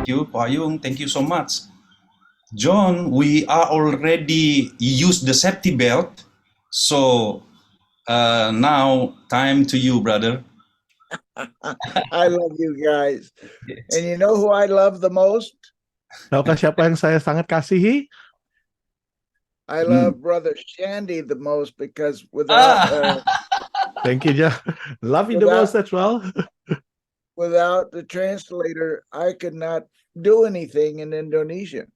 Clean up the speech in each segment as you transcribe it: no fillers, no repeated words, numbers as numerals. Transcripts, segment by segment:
you, Ko Ayung. Thank you so much. John, we are already used the safety belt. So now time to you, brother. I love you guys. And you know who I love the most? Tahukah siapa yang saya sangat kasihi? I love Brother Shandy the most because without Thank you, John. Love you the most as well. without the translator, I could not do anything in Indonesian.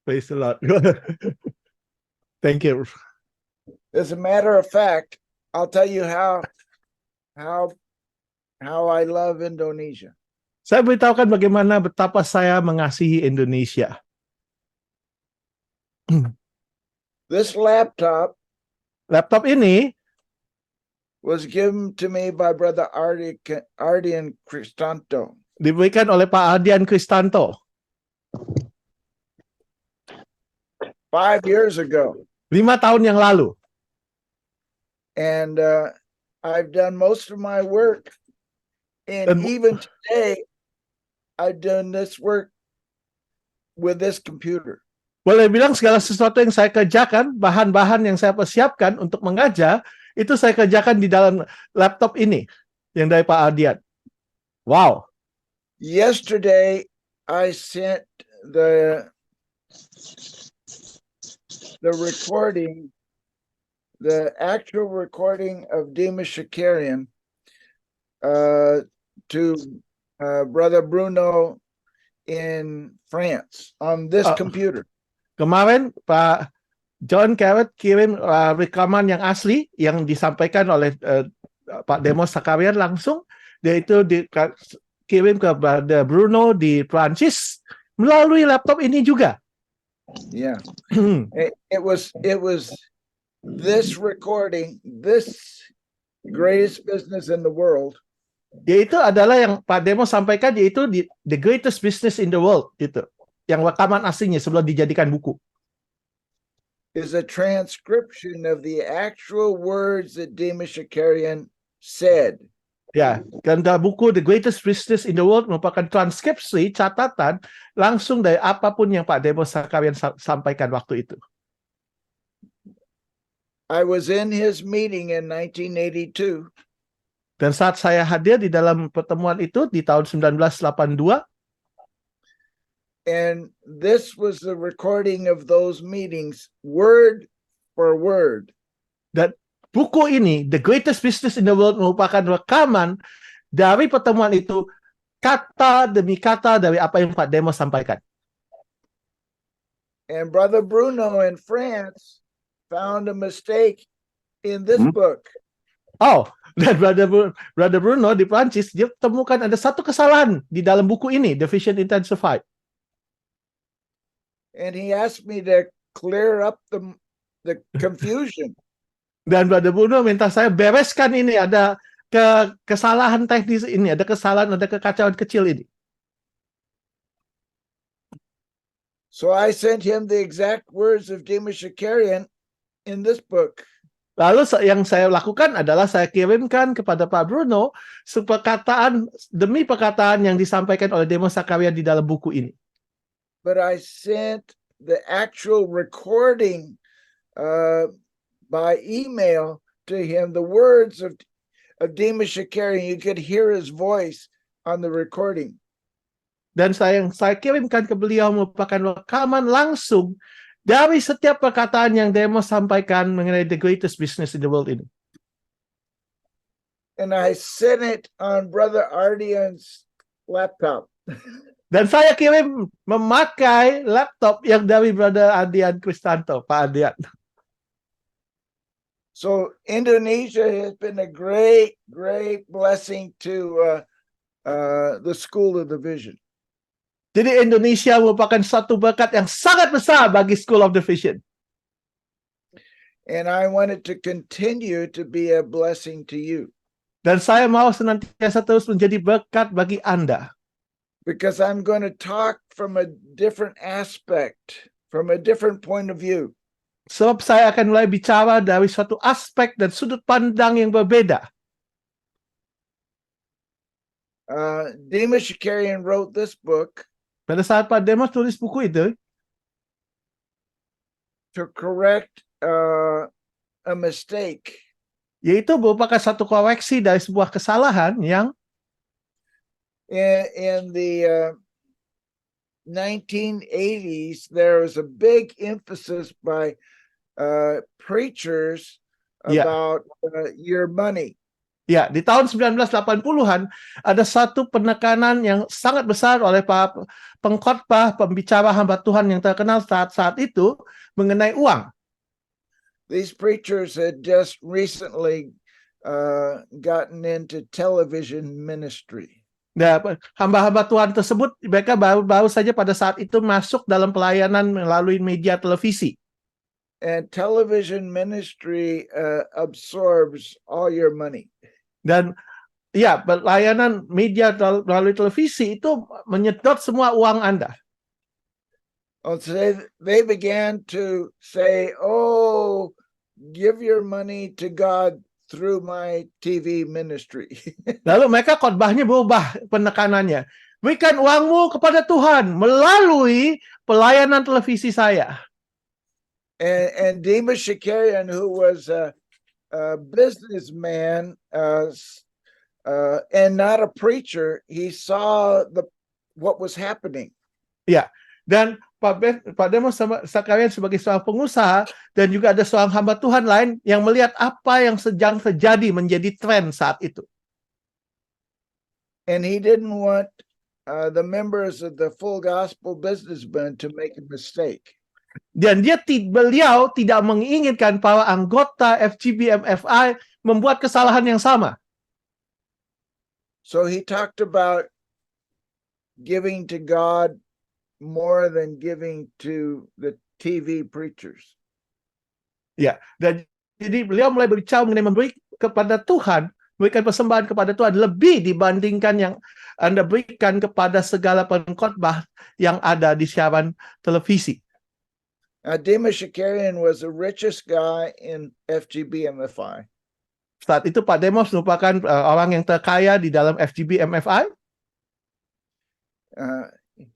Praise the Lord. Thank you. As a matter of fact, I'll tell you how I love Indonesia. Saya beritahukan bagaimana betapa saya mengasihi Indonesia. This laptop ini was given to me by Brother Ardian Cristanto. Diberikan oleh Pak Ardian Kristanto 5 years ago. 5 tahun yang lalu. And I've done most of my work. And even today, I've done this work with this computer. Boleh bilang segala sesuatu yang saya kerjakan, bahan-bahan yang saya persiapkan untuk mengajar, itu saya kerjakan di dalam laptop ini, yang dari Pak Ardian. Wow. Yesterday, I sent the recording, the actual recording of Dimas Shakarian to Brother Bruno in France on this computer. Kemarin Pak John Carrot kirim rekaman yang asli yang disampaikan oleh Pak Demos Sakarian langsung, dia itu dikirim ke Brother Bruno di Prancis melalui laptop ini juga. Yeah. It was this recording, this greatest business in the world. Yaitu adalah yang Pak Demos sampaikan, yaitu the greatest business in the world, gitu. Yang rekaman aslinya sebelum dijadikan buku. Is a transcription of the actual words that Dimas Shakarian said. Ya, karena buku The Greatest Business in the World merupakan transkripsi, catatan langsung dari apapun yang Pak Demos Sakarian sampaikan waktu itu. I was in his meeting in 1982. Dan saat saya hadir di dalam pertemuan itu di tahun 1982, and this was the recording of those meetings, word for word. Dan buku ini, The Greatest Business in the World, merupakan rekaman dari pertemuan itu, kata demi kata dari apa yang Pak Demos sampaikan. And Brother Bruno in France found a mistake in this book. Oh, dan Brother Bruno di Prancis, dia temukan ada satu kesalahan di dalam buku ini, The Vision Intensified. And he asked me to clear up the confusion. Dan Brother Bruno minta saya bereskan ini, ada kesalahan teknis ini, ada kesalahan, ada kekacauan kecil ini. So I sent him the exact words of Dimas Shakarian in this book. Lalu yang saya lakukan adalah saya kirimkan kepada Pak Bruno perkataan demi perkataan yang disampaikan oleh Demos Sakarian di dalam buku ini. But I sent the actual recording by email to him, the words of Dimas Shakarian. You could hear his voice on the recording. Dan saya kirimkan ke beliau merupakan rekaman langsung dari setiap perkataan yang Demos sampaikan mengenai the greatest business in the world ini. And I sent it on Brother Ardian's laptop. Dan saya kirim memakai laptop yang dari Brother Ardian Kristanto, Pak Ardian. So Indonesia has been a great blessing to the School of the Vision. Jadi Indonesia merupakan satu berkat yang sangat besar bagi School of the Vision. And I want it to continue to be a blessing to you. Dan saya mau senantiasa terus menjadi berkat bagi Anda. Because I'm going to talk from a different aspect, from a different point of view. Sebab saya akan mulai bicara dari suatu aspek dan sudut pandang yang berbeda. Dimas Shakarian wrote this book. Pada saat Pak Demos tulis buku itu, to correct a mistake. yaitu merupakan satu koreksi dari sebuah kesalahan yang In the 1980s, there was a big emphasis by preachers Yeah. about your money. ya di tahun 1980-an ada satu penekanan yang sangat besar oleh para pengkhotbah, pembicara hamba Tuhan yang terkenal saat itu mengenai uang. These preachers had just recently gotten into television ministry. Nah, hamba-hamba Tuhan tersebut mereka baru saja pada saat itu masuk dalam pelayanan melalui media televisi. And television ministry absorbs all your money. Dan ya, pelayanan media melalui televisi itu menyedot semua uang Anda. So they began to say, "Oh, give your money to God through my TV ministry." Lalu mereka khotbahnya berubah penekanannya. Berikan uangmu kepada Tuhan melalui pelayanan televisi saya. And Demas Shakarian, who was a businessman and not a preacher, he saw what was happening. Ya, dan Pak Demos Shakarian sebagai seorang pengusaha dan juga ada seorang hamba Tuhan lain yang melihat apa yang sedang terjadi menjadi tren saat itu. And he didn't want the members of the Full Gospel Businessmen to make a mistake. Dan beliau tidak menginginkan para anggota FGB MFI membuat kesalahan yang sama. So he talked about giving to God more than giving to the TV preachers. Ya, dan jadi beliau mulai berbicara mengenai memberi kepada Tuhan, memberikan persembahan kepada Tuhan lebih dibandingkan yang Anda berikan kepada segala pengkhotbah yang ada di siaran televisi. Demas Shakarian was the richest guy in FGB MFI. Saat itu Pak Demos merupakan orang yang terkaya di dalam FGB MFI.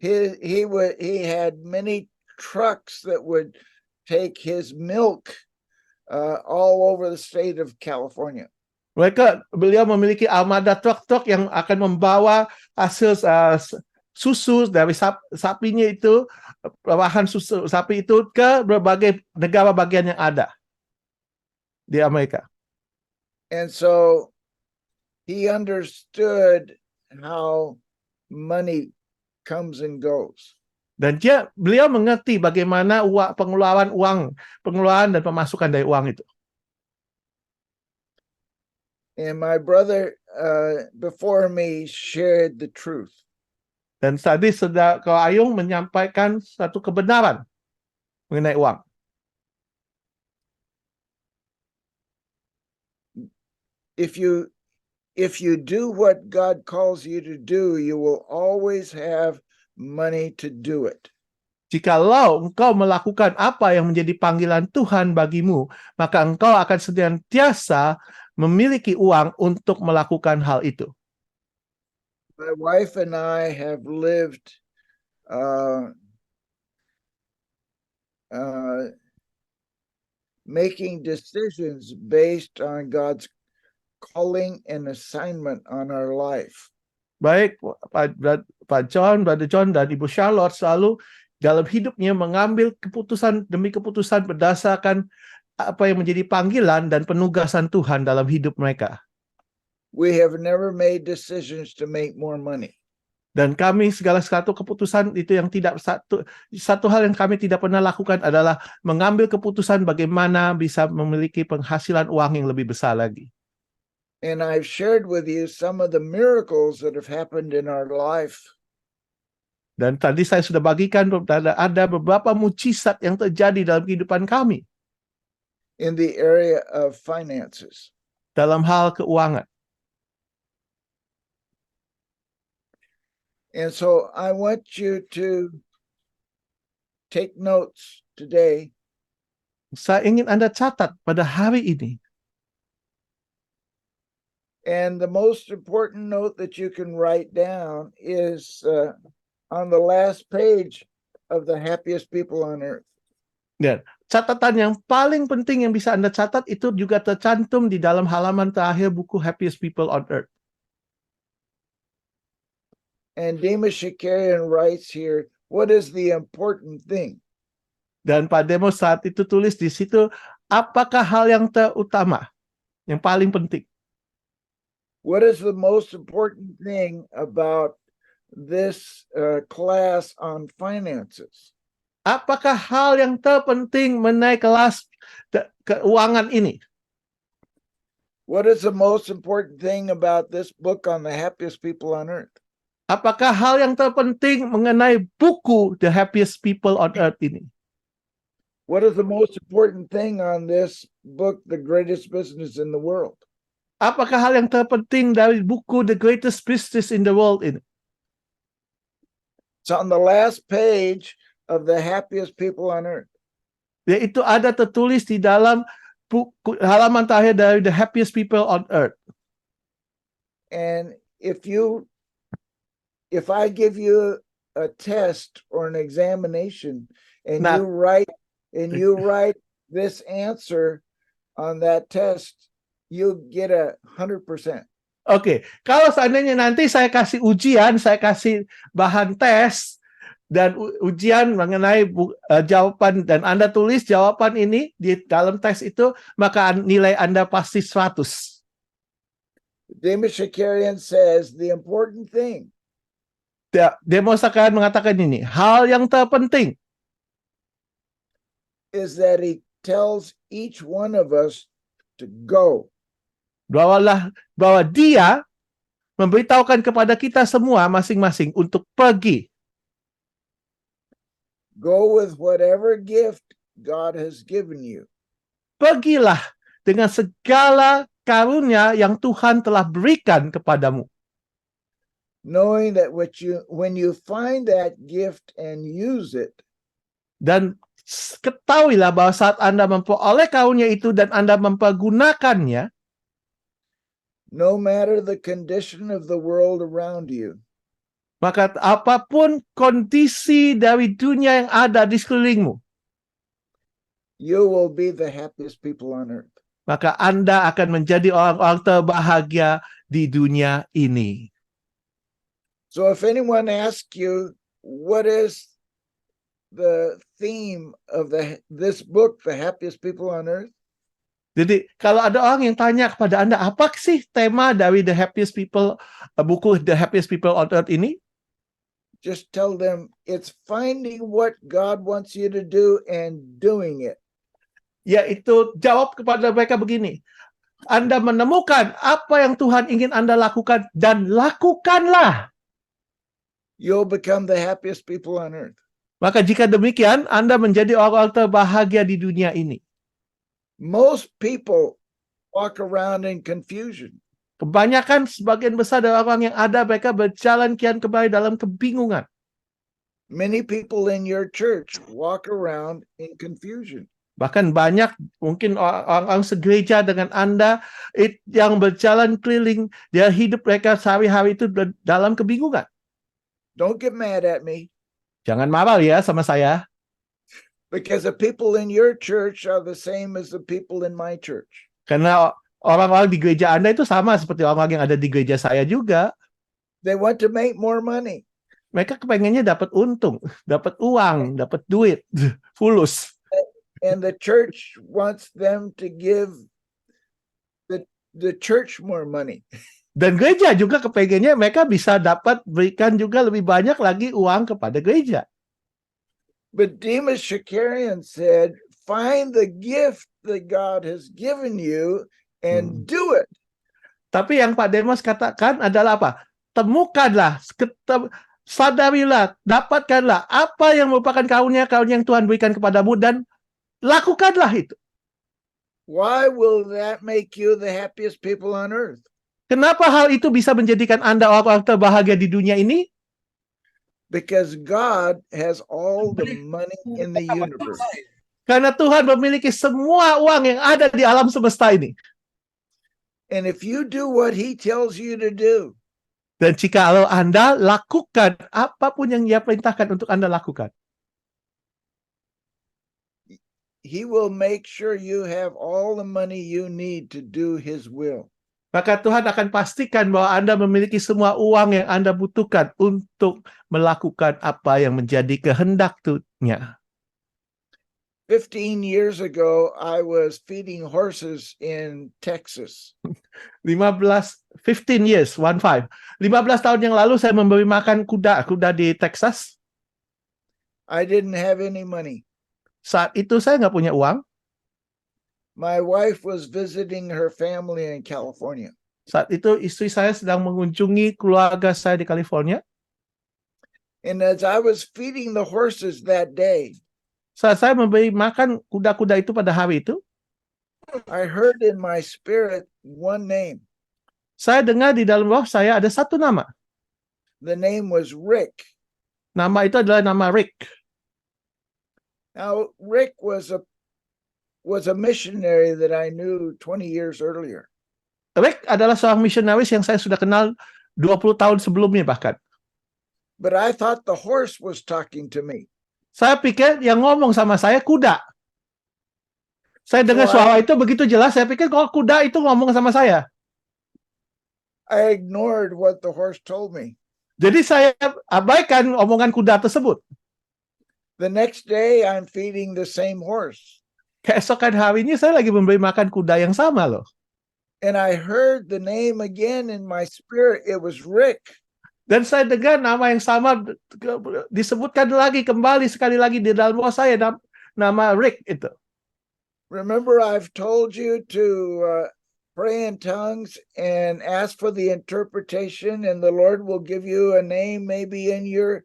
He had many trucks that would take his milk all over the state of California. Beliau memiliki armada truk-truk yang akan membawa hasil susu dari sapinya itu, bahan susu sapi itu ke berbagai negara bagian yang ada di Amerika. And so he understood how money comes and goes. Dan beliau mengerti bagaimana pengeluaran dan pemasukan dari uang itu. And my brother before me shared the truth. Dan tadi Saudara Ayung menyampaikan satu kebenaran mengenai uang. If you do what God calls you to do, you will always have money to do it. Jikalau engkau melakukan apa yang menjadi panggilan Tuhan bagimu, maka engkau akan senantiasa memiliki uang untuk melakukan hal itu. My wife and I have lived making decisions based on God's calling and assignment on our life. Baik Pak John, Brother John, dan Ibu Charlotte selalu dalam hidupnya mengambil keputusan demi keputusan berdasarkan apa yang menjadi panggilan dan penugasan Tuhan dalam hidup mereka. We have never made decisions to make more money. Dan kami segala satu keputusan itu yang tidak satu hal yang kami tidak pernah lakukan adalah mengambil keputusan bagaimana bisa memiliki penghasilan uang yang lebih besar lagi. And I've shared with you some of the miracles that have happened in our life. Dan tadi saya sudah bagikan ada beberapa mukjizat yang terjadi dalam kehidupan kami. In the area of finances. Dalam hal keuangan. And so I want you to take notes today. Saya ingin Anda catat pada hari ini. And the most important note that you can write down is on the last page of the happiest people on earth. Dan catatan yang paling penting yang bisa Anda catat itu juga tercantum di dalam halaman terakhir buku Happiest People on Earth. And Demas Shakarian writes here, what is the important thing? Dan Pak Demos saat itu tulis di situ, apakah hal yang terutama, yang paling penting? What is the most important thing about this class on finances? Apakah hal yang terpenting mengenai kelas keuangan ini? What is the most important thing about this book on the happiest people on earth? Apakah hal yang terpenting mengenai buku The Happiest People on Earth ini? What is the most important thing on this book, The Greatest Business in the World? Apakah hal yang terpenting dari buku The Greatest Business in the World ini? It's on the last page of the happiest people on earth. Yaitu ada tertulis di dalam buku, halaman terakhir dari The Happiest People on Earth. And if I give you a test or an examination and Nah. you write this answer on that test, you get 100%. Oke, kalau seandainya nanti saya kasih ujian, saya kasih bahan tes dan ujian mengenai jawaban dan Anda tulis jawaban ini di dalam tes itu, maka nilai Anda pasti 100. Demas Shakarian says the important thing Demos akan mengatakan ini, hal yang terpenting is that he tells each one of us to go. bahwa dia memberitahukan kepada kita semua masing-masing untuk pergi. Go with whatever gift God has given you. Pergilah dengan segala karunia yang Tuhan telah berikan kepadamu. Knowing that when you find that gift and use it, Dan ketahuilah bahwa saat Anda memperoleh karunia itu dan Anda mempergunakannya, no matter the condition of the world around you, maka apapun kondisi dari dunia yang ada di sekelilingmu, you will be the happiest people on earth. maka Anda akan menjadi orang-orang terbahagia di dunia ini. So if anyone asks you, what is the theme of this book, The Happiest People on Earth? Jadi kalau ada orang yang tanya kepada Anda, apa sih tema dari The Happiest People, buku The Happiest People on Earth ini? Just tell them it's finding what God wants you to do and doing it. Yaitu jawab kepada mereka begini, Anda menemukan apa yang Tuhan ingin Anda lakukan dan lakukanlah. You'll become the happiest people on earth. Maka jika demikian, Anda menjadi orang terbahagia di dunia ini. Most people walk around in confusion. Kebanyakan sebagian besar dari orang yang ada, mereka berjalan kian kembali dalam kebingungan. Many people in your church walk around in confusion. Bahkan banyak mungkin orang-orang segereja dengan Anda yang berjalan keliling, dia hidup mereka sehari-hari itu dalam kebingungan. Don't get mad at me. Jangan marah ya sama saya. Because the people in your church are the same as the people in my church. Karena orang-orang di gereja Anda itu sama seperti orang-orang yang ada di gereja saya juga. They want to make more money. Mereka kepengennya dapat untung, dapat uang, dapat duit, fulus. And the church wants them to give the church more money. Dan gereja juga kepengennya mereka bisa dapat berikan juga lebih banyak lagi uang kepada gereja. But Demas Shakarian said, find the gift that God has given you and do it. Tapi yang Pak Demos katakan adalah apa? Temukanlah, sadarilah, dapatkanlah apa yang merupakan karunia yang Tuhan berikan kepadamu dan lakukanlah itu. Why will that make you the happiest people on earth? Kenapa hal itu bisa menjadikan Anda orang terbahagia di dunia ini? Because God has all the money in the universe. Karena Tuhan memiliki semua uang yang ada di alam semesta ini. And if you do what he tells you to do, Dan jikalau Anda lakukan apapun yang Dia perintahkan untuk Anda lakukan, He will make sure you have all the money you need to do His will. maka Tuhan akan pastikan bahwa Anda memiliki semua uang yang Anda butuhkan untuk melakukan apa yang menjadi kehendak-Nya. 15 years ago, I was feeding horses in Texas. 15 years, 15 tahun yang lalu saya memberi makan kuda di Texas. I didn't have any money. Saat itu saya nggak punya uang. My wife was visiting her family in California. Saat itu istri saya sedang mengunjungi keluarga saya di California. And as I was feeding the horses that day, Saat saya memberi makan kuda-kuda itu pada hari itu, I heard in my spirit one name. saya dengar di dalam roh saya ada satu nama. The name was Rick. Nama itu adalah nama Rick. Now, Rick was a missionary that I knew 20 years earlier. Rick adalah seorang misionaris yang saya sudah kenal 20 tahun sebelumnya bahkan. But I thought the horse was talking to me. Saya pikir yang ngomong sama saya kuda. Saya dengar suara itu begitu jelas, saya pikir kalau kuda itu ngomong sama saya. I ignored what the horse told me. Jadi saya abaikan omongan kuda tersebut. The next day, I'm feeding the same horse. Keesokan harinya saya lagi memberi makan kuda yang sama loh. And I heard the name again in my spirit. It was Rick. Dan saya dengar nama yang sama disebutkan lagi kembali sekali lagi di dalam roh saya, nama Rick itu. Remember, I've told you to pray in tongues and ask for the interpretation, and the Lord will give you a name maybe in your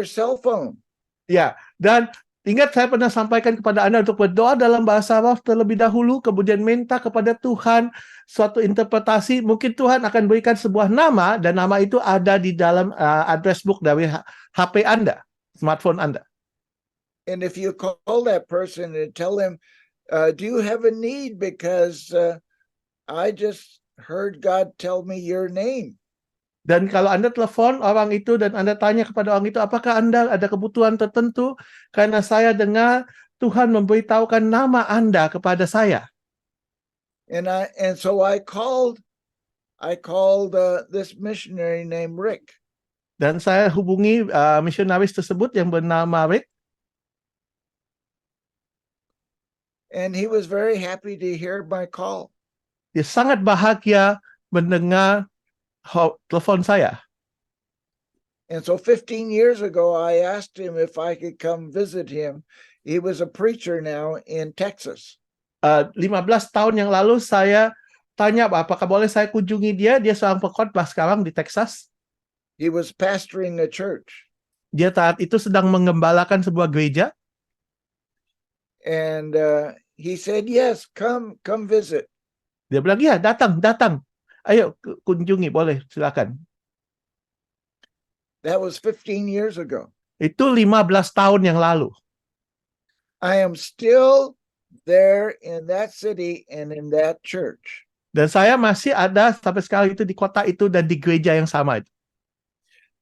cell phone. Ya, dan ingat saya pernah sampaikan kepada Anda untuk berdoa dalam bahasa roh terlebih dahulu, kemudian minta kepada Tuhan suatu interpretasi. Mungkin Tuhan akan berikan sebuah nama, dan nama itu ada di dalam address book dari HP Anda, smartphone Anda. And if you call that person and tell them, do you have a need? Because I just heard God tell me your name. Dan kalau Anda telepon orang itu dan Anda tanya kepada orang itu, apakah Anda ada kebutuhan tertentu? Karena saya dengar Tuhan memberitahukan nama Anda kepada saya. And so I called this missionary named Rick. Dan saya hubungi misionaris tersebut yang bernama Rick. And he was very happy to hear my call. Dia sangat bahagia mendengar telepon saya. And so 15 years ago, I asked him if I could come visit him. He was a preacher now in Texas. 15 tahun yang lalu saya tanya apakah boleh saya kunjungi dia. Dia seorang pengkhotbah sekarang di Texas. He was pastoring a church. Dia saat itu sedang mengembalakan sebuah gereja. And he said, yes, come visit. Dia bilang, ya datang. Ayo kunjungi, boleh, silakan. That was 15 years ago. Itu 15 tahun yang lalu. I am still there in that city and in that church. Dan saya masih ada sampai sekarang itu di kota itu dan di gereja yang sama itu.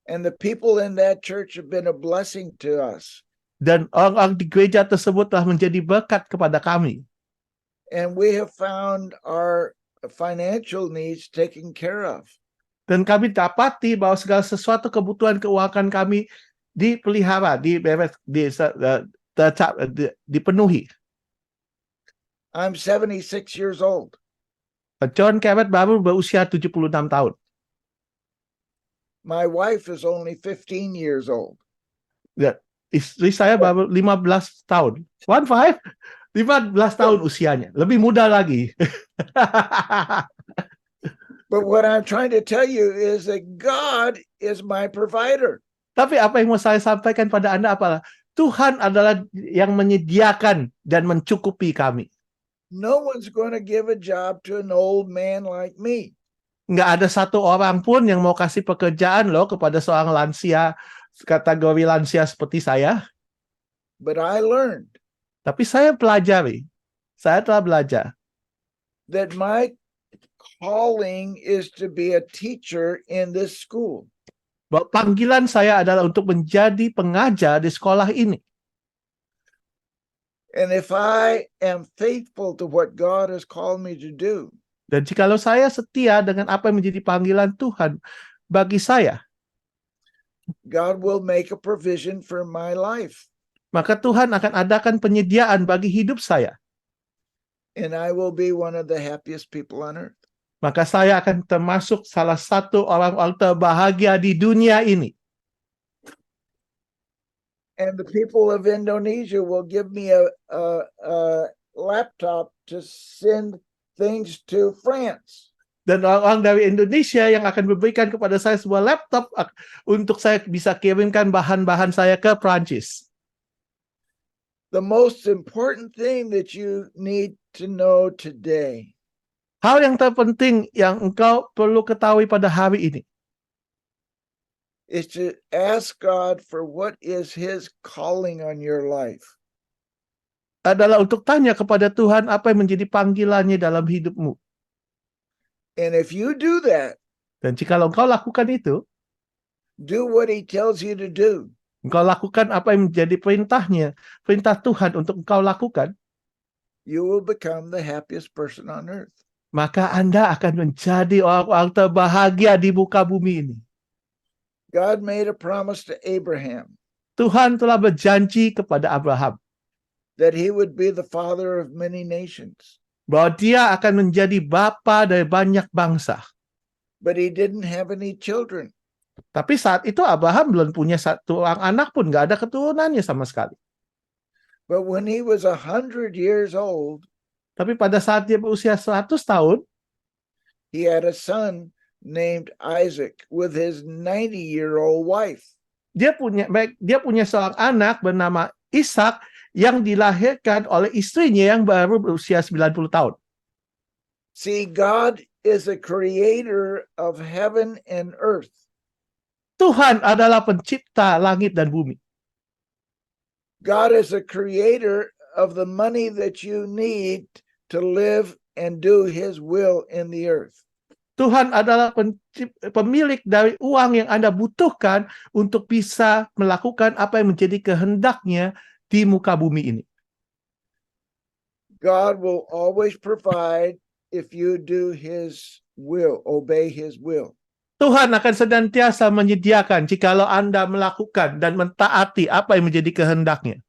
And the people in that church have been a blessing to us. Dan orang-orang di gereja tersebut telah menjadi berkat kepada kami. And we have found our financial needs taken care of. Dan kami dapati bahwa segala sesuatu kebutuhan keuangan kami dipelihara, dipenuhi. I'm 76 years old. John Cabot baru berusia 76 tahun. My wife is only 15 years old. Ya, istri saya baru 15 tahun. 15 tahun usianya. Lebih muda lagi. But what I'm trying to tell you is that God is my provider. Tapi apa yang mau saya sampaikan pada Anda adalah Tuhan adalah yang menyediakan dan mencukupi kami. No one's going to give a job to an old man like me. Nggak ada satu orang pun yang mau kasih pekerjaan loh kepada seorang lansia, kategori lansia seperti saya. But I learned Tapi saya telah belajar that my calling is to be a teacher in this school. Bahwa panggilan saya adalah untuk menjadi pengajar di sekolah ini. And if I am faithful to what God has called me to do, Dan jikalau saya setia dengan apa yang menjadi panggilan Tuhan bagi saya, God will make a provision for my life, maka Tuhan akan adakan penyediaan bagi hidup saya. and I will be one of the happiest people on earth. Maka saya akan termasuk salah satu orang-orang terbahagia di dunia ini. And the people of Indonesia will give me a laptop to send things to France. Dan orang-orang dari Indonesia yang akan memberikan kepada saya sebuah laptop untuk saya bisa kirimkan bahan-bahan saya ke Prancis. The most important thing that you need to know today Hal yang terpenting yang engkau perlu ketahui pada hari ini is to ask God for what is His calling on your life. adalah untuk tanya kepada Tuhan apa yang menjadi panggilannya dalam hidupmu. And if you do that, Dan jikalau engkau lakukan itu, do what He tells you to do, engkau lakukan apa yang menjadi perintah Tuhan untuk engkau lakukan, you will become the happiest person on earth. maka Anda akan menjadi orang-orang terbahagia di muka bumi ini. God made a promise to Abraham Tuhan telah berjanji kepada Abraham that he would be the father of many nations, bahwa dia akan menjadi bapa dari banyak bangsa. but he didn't have any children. Tapi saat itu Abraham belum punya satu orang anak pun, nggak ada keturunannya sama sekali. But when he was 100 years old, Tapi pada saat dia berusia 100 tahun, he had a son named Isaac with his 90-year-old wife. dia punya seorang anak bernama Ishak yang dilahirkan oleh istrinya yang baru berusia 90 tahun. See, God is a creator of heaven and earth. Tuhan adalah pencipta langit dan bumi. God is a creator of the money that you need to live and do his will in the earth. Tuhan adalah pemilik dari uang yang Anda butuhkan untuk bisa melakukan apa yang menjadi kehendaknya di muka bumi ini. God will always provide if you do his will, obey his will. Tuhan akan senantiasa menyediakan jikalau Anda melakukan dan mentaati apa yang menjadi kehendaknya.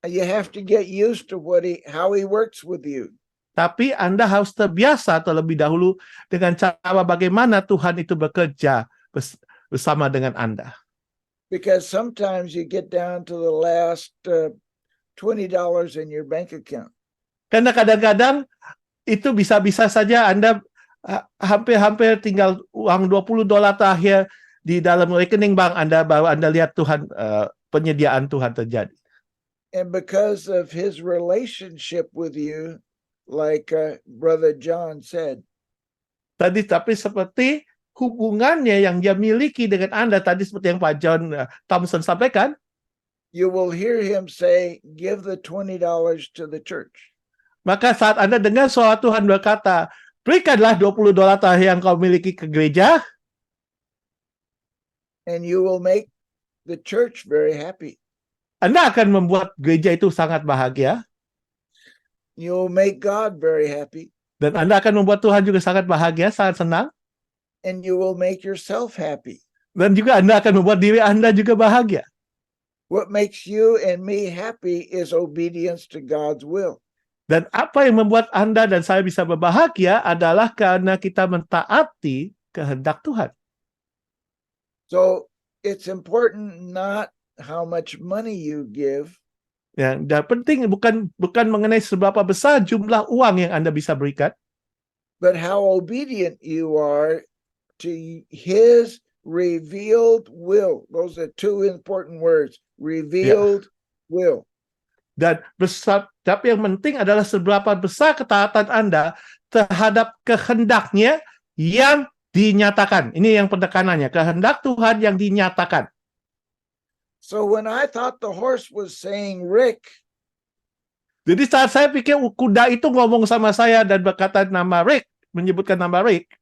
You have to get used to how he works with you. Tapi Anda harus terbiasa terlebih dahulu dengan cara bagaimana Tuhan itu bekerja bersama dengan Anda. Because sometimes you get down to the last $20 in your bank account. Karena kadang-kadang itu bisa-bisa saja Anda hampir tinggal uang $20 terakhir di dalam rekening bank Anda, baru Anda lihat Tuhan penyediaan Tuhan terjadi. And because of his relationship with you, like Brother John said, Tapi seperti hubungannya yang dia miliki dengan Anda tadi, seperti yang Pak John Thompson sampaikan, you will hear him say, give the $20 to the church. maka saat Anda dengar suara Tuhan berkata, berikanlah $20 terakhir yang kau miliki ke gereja, and you will make the church very happy. Anda akan membuat gereja itu sangat bahagia, You'll make God very happy, dan Anda akan membuat Tuhan juga sangat bahagia, sangat senang, and you will make yourself happy. dan juga Anda akan membuat diri Anda juga bahagia. What makes you and me happy is obedience to God's will. Dan apa yang membuat Anda dan saya bisa berbahagia adalah karena kita mentaati kehendak Tuhan. So it's important not how much money you give, Dan penting bukan mengenai seberapa besar jumlah uang yang Anda bisa berikan, but how obedient you are to his revealed will. Those are two important words, revealed will. dan tapi yang penting adalah seberapa besar ketaatan Anda terhadap kehendaknya yang dinyatakan. Ini yang penekanannya, kehendak Tuhan yang dinyatakan. So when I thought the horse was saying Rick, Jadi saat saya pikir kuda itu ngomong sama saya dan berkata nama Rick, menyebutkan nama Rick,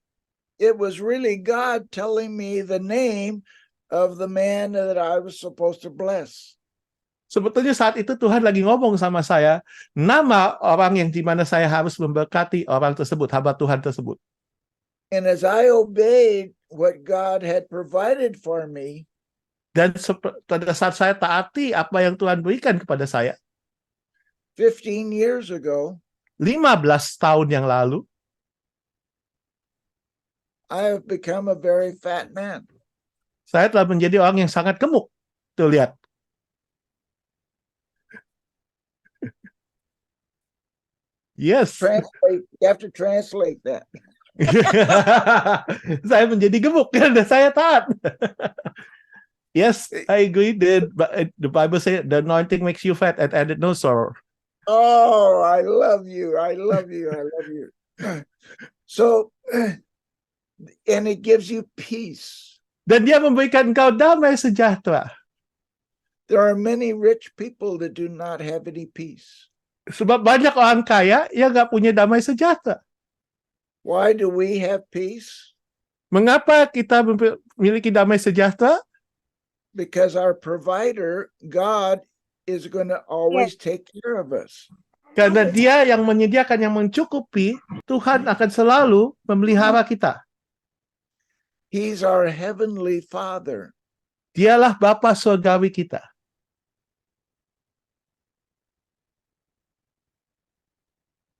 it was really God telling me the name of the man that I was supposed to bless. sebetulnya saat itu Tuhan lagi ngomong sama saya nama orang yang dimana saya harus memberkati orang tersebut, hamba Tuhan tersebut. And as I obeyed what God had provided for me, Dan pada saat saya taati apa yang Tuhan berikan kepada saya, 15 years ago, 15 tahun yang lalu, I have become a very fat man. saya telah menjadi orang yang sangat gemuk. Tuh lihat. Yes. Translate, you have to translate that. Saya menjadi gemuk karena saya taat. Yes, I agree. The Bible says the anointing makes you fat and added no sorrow. Oh, I love you. I love you. I love you. So, and it gives you peace. Dan dia memberikan engkau damai sejahtera. There are many rich people that do not have any peace. Sebab banyak orang kaya yang nggak punya damai sejahtera. Why do we have peace? Mengapa kita memiliki damai sejahtera? Because our provider, God, is going to always take care of us. Karena dia yang menyediakan, yang mencukupi, Tuhan akan selalu memelihara kita. He's our heavenly Father. Dialah Bapa surgawi kita.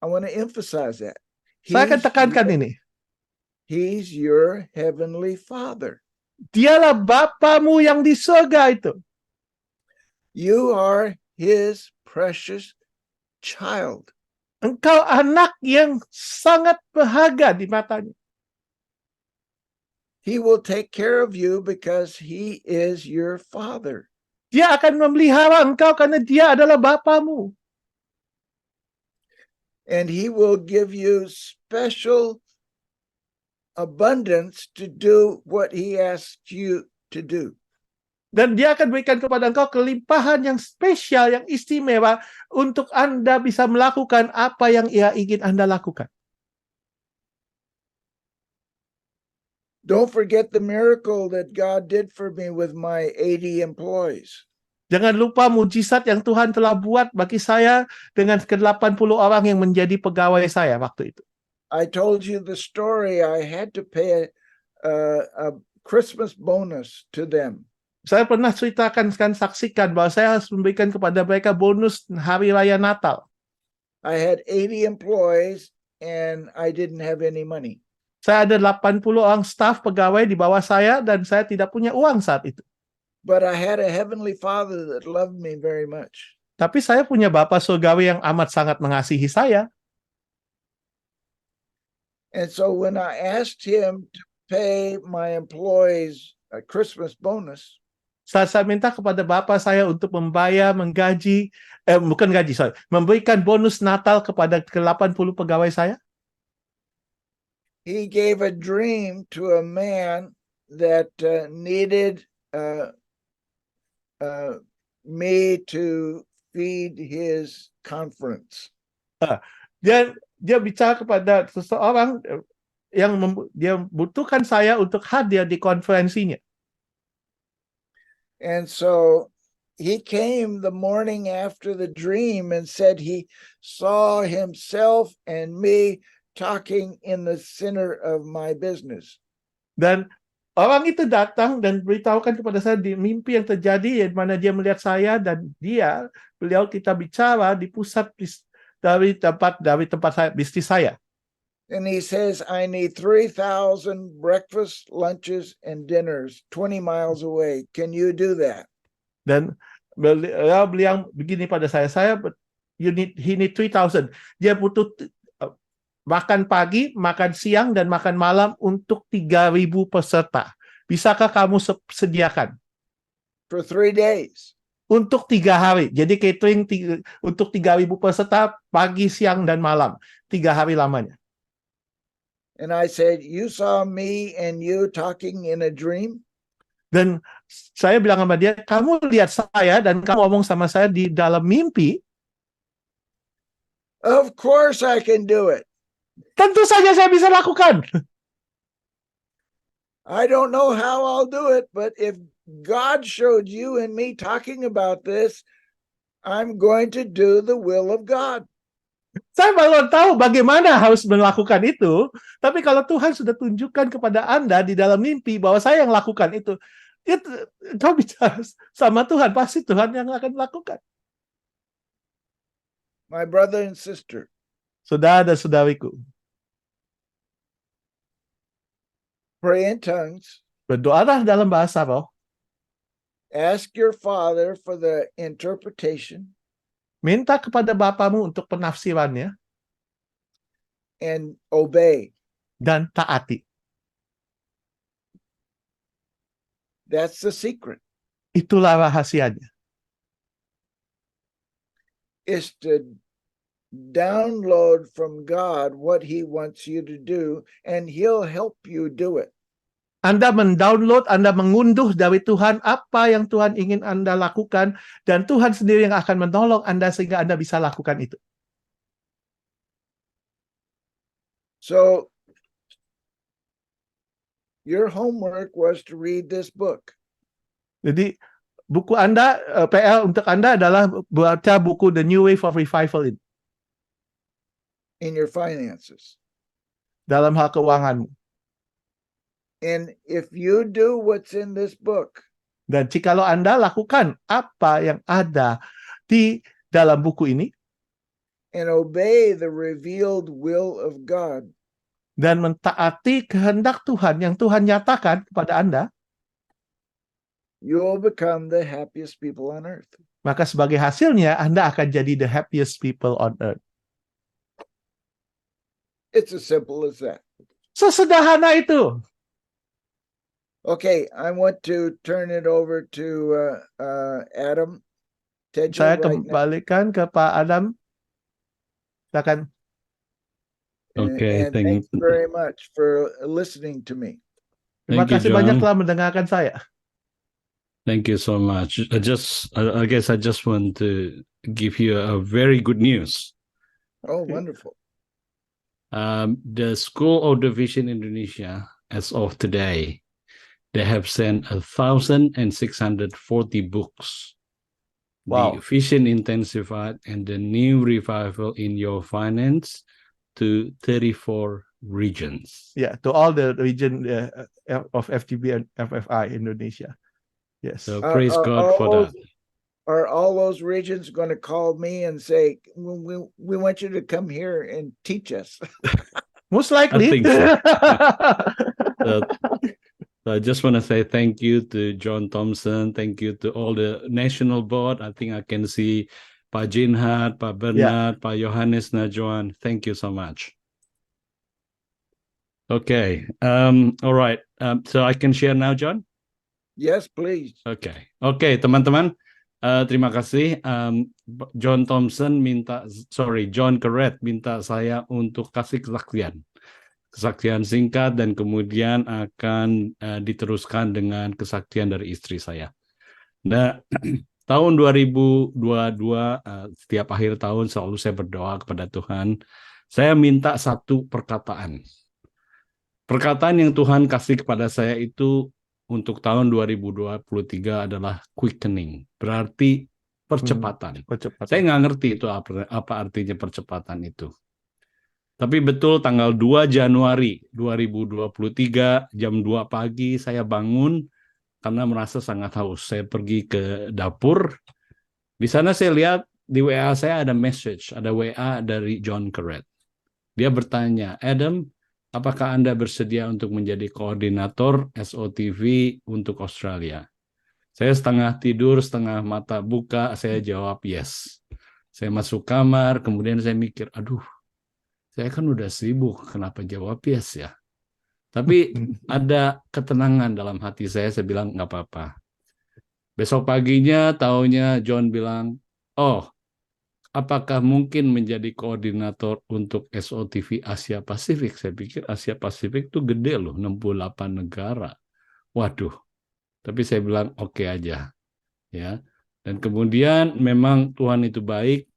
I want to emphasize that. Saya akan tekankan ini. He's your heavenly Father. Dialah Bapamu yang di surga itu. You are his precious child. Engkau anak yang sangat berharga di matanya. He will take care of you because he is your father. Dia akan memelihara engkau karena dia adalah Bapamu. And he will give you special abundance to do what he asked you to do. Dan dia akan berikan kepada engkau kelimpahan yang spesial, yang istimewa untuk Anda bisa melakukan apa yang ia ingin Anda lakukan. Don't forget the miracle that God did for me with my 80 employees. Jangan lupa mujizat yang Tuhan telah buat bagi saya dengan ke-80 orang yang menjadi pegawai saya waktu itu. I told you the story. I had to pay a Christmas bonus to them. Saya pernah ceritakan, saksikan bahwa saya harus memberikan kepada mereka bonus Hari Raya Natal. I had 80 employees and I didn't have any money. Saya ada 80 orang staf pegawai di bawah saya dan saya tidak punya uang saat itu. But I had a heavenly Father that loved me very much. Tapi saya punya Bapa surgawi yang amat sangat mengasihi saya. And so when I asked him to pay my employees a Christmas bonus, Saat saya minta kepada Bapa saya untuk memberikan bonus Natal kepada ke-80 pegawai saya, he gave a dream to a man that needed me to feed his conference. dia bicara kepada seseorang yang dia butuhkan saya untuk hadir di konferensinya. And so he came the morning after the dream and said he saw himself and me talking in the center of my business. Dan orang itu datang dan beritahukan kepada saya di mimpi yang terjadi, di mana dia melihat saya dan beliau kita bicara di pusat dari tempat saya, bisnis saya. And he says, I need 3,000 breakfast, lunches, and dinners 20 miles away. Can you do that? Dan beliau bilang begini pada saya, he need 3,000. Dia butuh makan pagi, makan siang, dan makan malam untuk 3.000 peserta. Bisakah kamu sediakan? For 3 days. Untuk 3 hari. Jadi catering untuk 3.000 peserta pagi, siang, dan malam. 3 hari lamanya. And I said, you saw me and you talking in a dream? Dan saya bilang sama dia, kamu lihat saya dan kamu ngomong sama saya di dalam mimpi. Of course I can do it. Tentu saja saya bisa lakukan. I don't know how I'll do it, but if God showed you and me talking about this, I'm going to do the will of God. Saya belum tahu bagaimana harus melakukan itu, tapi kalau Tuhan sudah tunjukkan kepada Anda di dalam mimpi bahwa saya yang lakukan itu kau bicara sama Tuhan, pasti Tuhan yang akan lakukan. My brother and sister, Saudara dan saudariku, pray in tongues. berdoalah dalam bahasa roh, Ask your Father for the interpretation minta kepada Bapamu untuk penafsirannya, and obey. dan taati. That's the secret, Itulah rahasianya. is to download from God what He wants you to do, and He'll help you do it. Anda mendownload, Anda mengunduh dari Tuhan apa yang Tuhan ingin Anda lakukan, dan Tuhan sendiri yang akan menolong Anda sehingga Anda bisa lakukan itu. So, your homework was to read this book. Jadi buku Anda, PR untuk Anda adalah baca buku The New Wave of Revival ini, In your finances. dalam hal keuanganmu. And if you do what's in this book, Dan jikalau Anda lakukan apa yang ada di dalam buku ini, and obey the revealed will of God, dan mentaati kehendak Tuhan yang Tuhan nyatakan kepada Anda, you'll become the happiest people on earth. maka sebagai hasilnya Anda akan jadi the happiest people on earth. It's as simple as that. Sesederhana itu. Okay, I want to turn it over to Adam Tejo Saya right now. kembalikan ke Pak Adam. Silakan. Okay, And thanks very much for listening to me. Terima Thank you, kasih banyak John. telah mendengarkan saya. Thank you so much. I guess I just want to give you a very good news. Oh, wonderful. The School of the Vision Indonesia, as of today, they have sent 1,640 books. Wow. The Vision Intensified and the New Revival in Your Finance to 34 regions. Yeah, to all the region of FTB and FFI Indonesia. Yes. So praise God for that. Are all those regions going to call me and say, we want you to come here and teach us? Most likely. I think so. So I just want to say thank you to John Thompson. Thank you to all the national board. I think I can see Pak Jinhad, Pak Bernard, Pak Yohanes Najwan. Thank you so much. Okay. All right. So I can share now, John? Yes, please. Oke, teman-teman. Terima kasih. John Carret minta saya untuk kasih kesaksian singkat, dan kemudian akan diteruskan dengan kesaksian dari istri saya. Nah, tahun 2022, setiap akhir tahun selalu saya berdoa kepada Tuhan. Saya minta satu perkataan. Perkataan yang Tuhan kasih kepada saya itu untuk tahun 2023 adalah quickening. Berarti percepatan. Saya nggak ngerti itu apa artinya percepatan itu. Tapi betul tanggal 2 Januari 2023 jam 2 pagi saya bangun karena merasa sangat haus. Saya pergi ke dapur. Di sana saya lihat di WA saya ada message, ada WA dari John Carret. Dia bertanya, Adam, apakah Anda bersedia untuk menjadi koordinator SOTV untuk Australia? Saya setengah tidur, setengah mata buka, saya jawab yes. Saya masuk kamar, kemudian saya mikir, aduh, saya kan udah sibuk, kenapa jawab yes ya? Tapi ada ketenangan dalam hati saya bilang nggak apa-apa. Besok paginya taunya John bilang, oh, apakah mungkin menjadi koordinator untuk SOTV Asia Pasifik? Saya pikir Asia Pasifik itu gede loh, 68 negara. Waduh, tapi saya bilang oke aja. Ya. Dan kemudian memang Tuhan itu baik,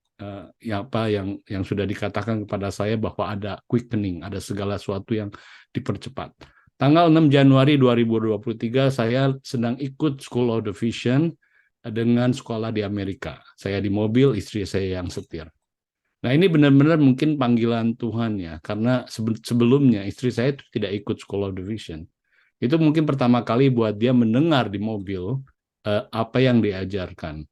ya apa yang sudah dikatakan kepada saya bahwa ada quickening, ada segala sesuatu yang dipercepat. Tanggal 6 Januari 2023 saya sedang ikut School of the Vision dengan sekolah di Amerika. Saya di mobil, istri saya yang setir. Nah, ini benar-benar mungkin panggilan Tuhan ya, karena sebelumnya istri saya itu tidak ikut School of the Vision. Itu mungkin pertama kali buat dia mendengar di mobil apa yang diajarkan.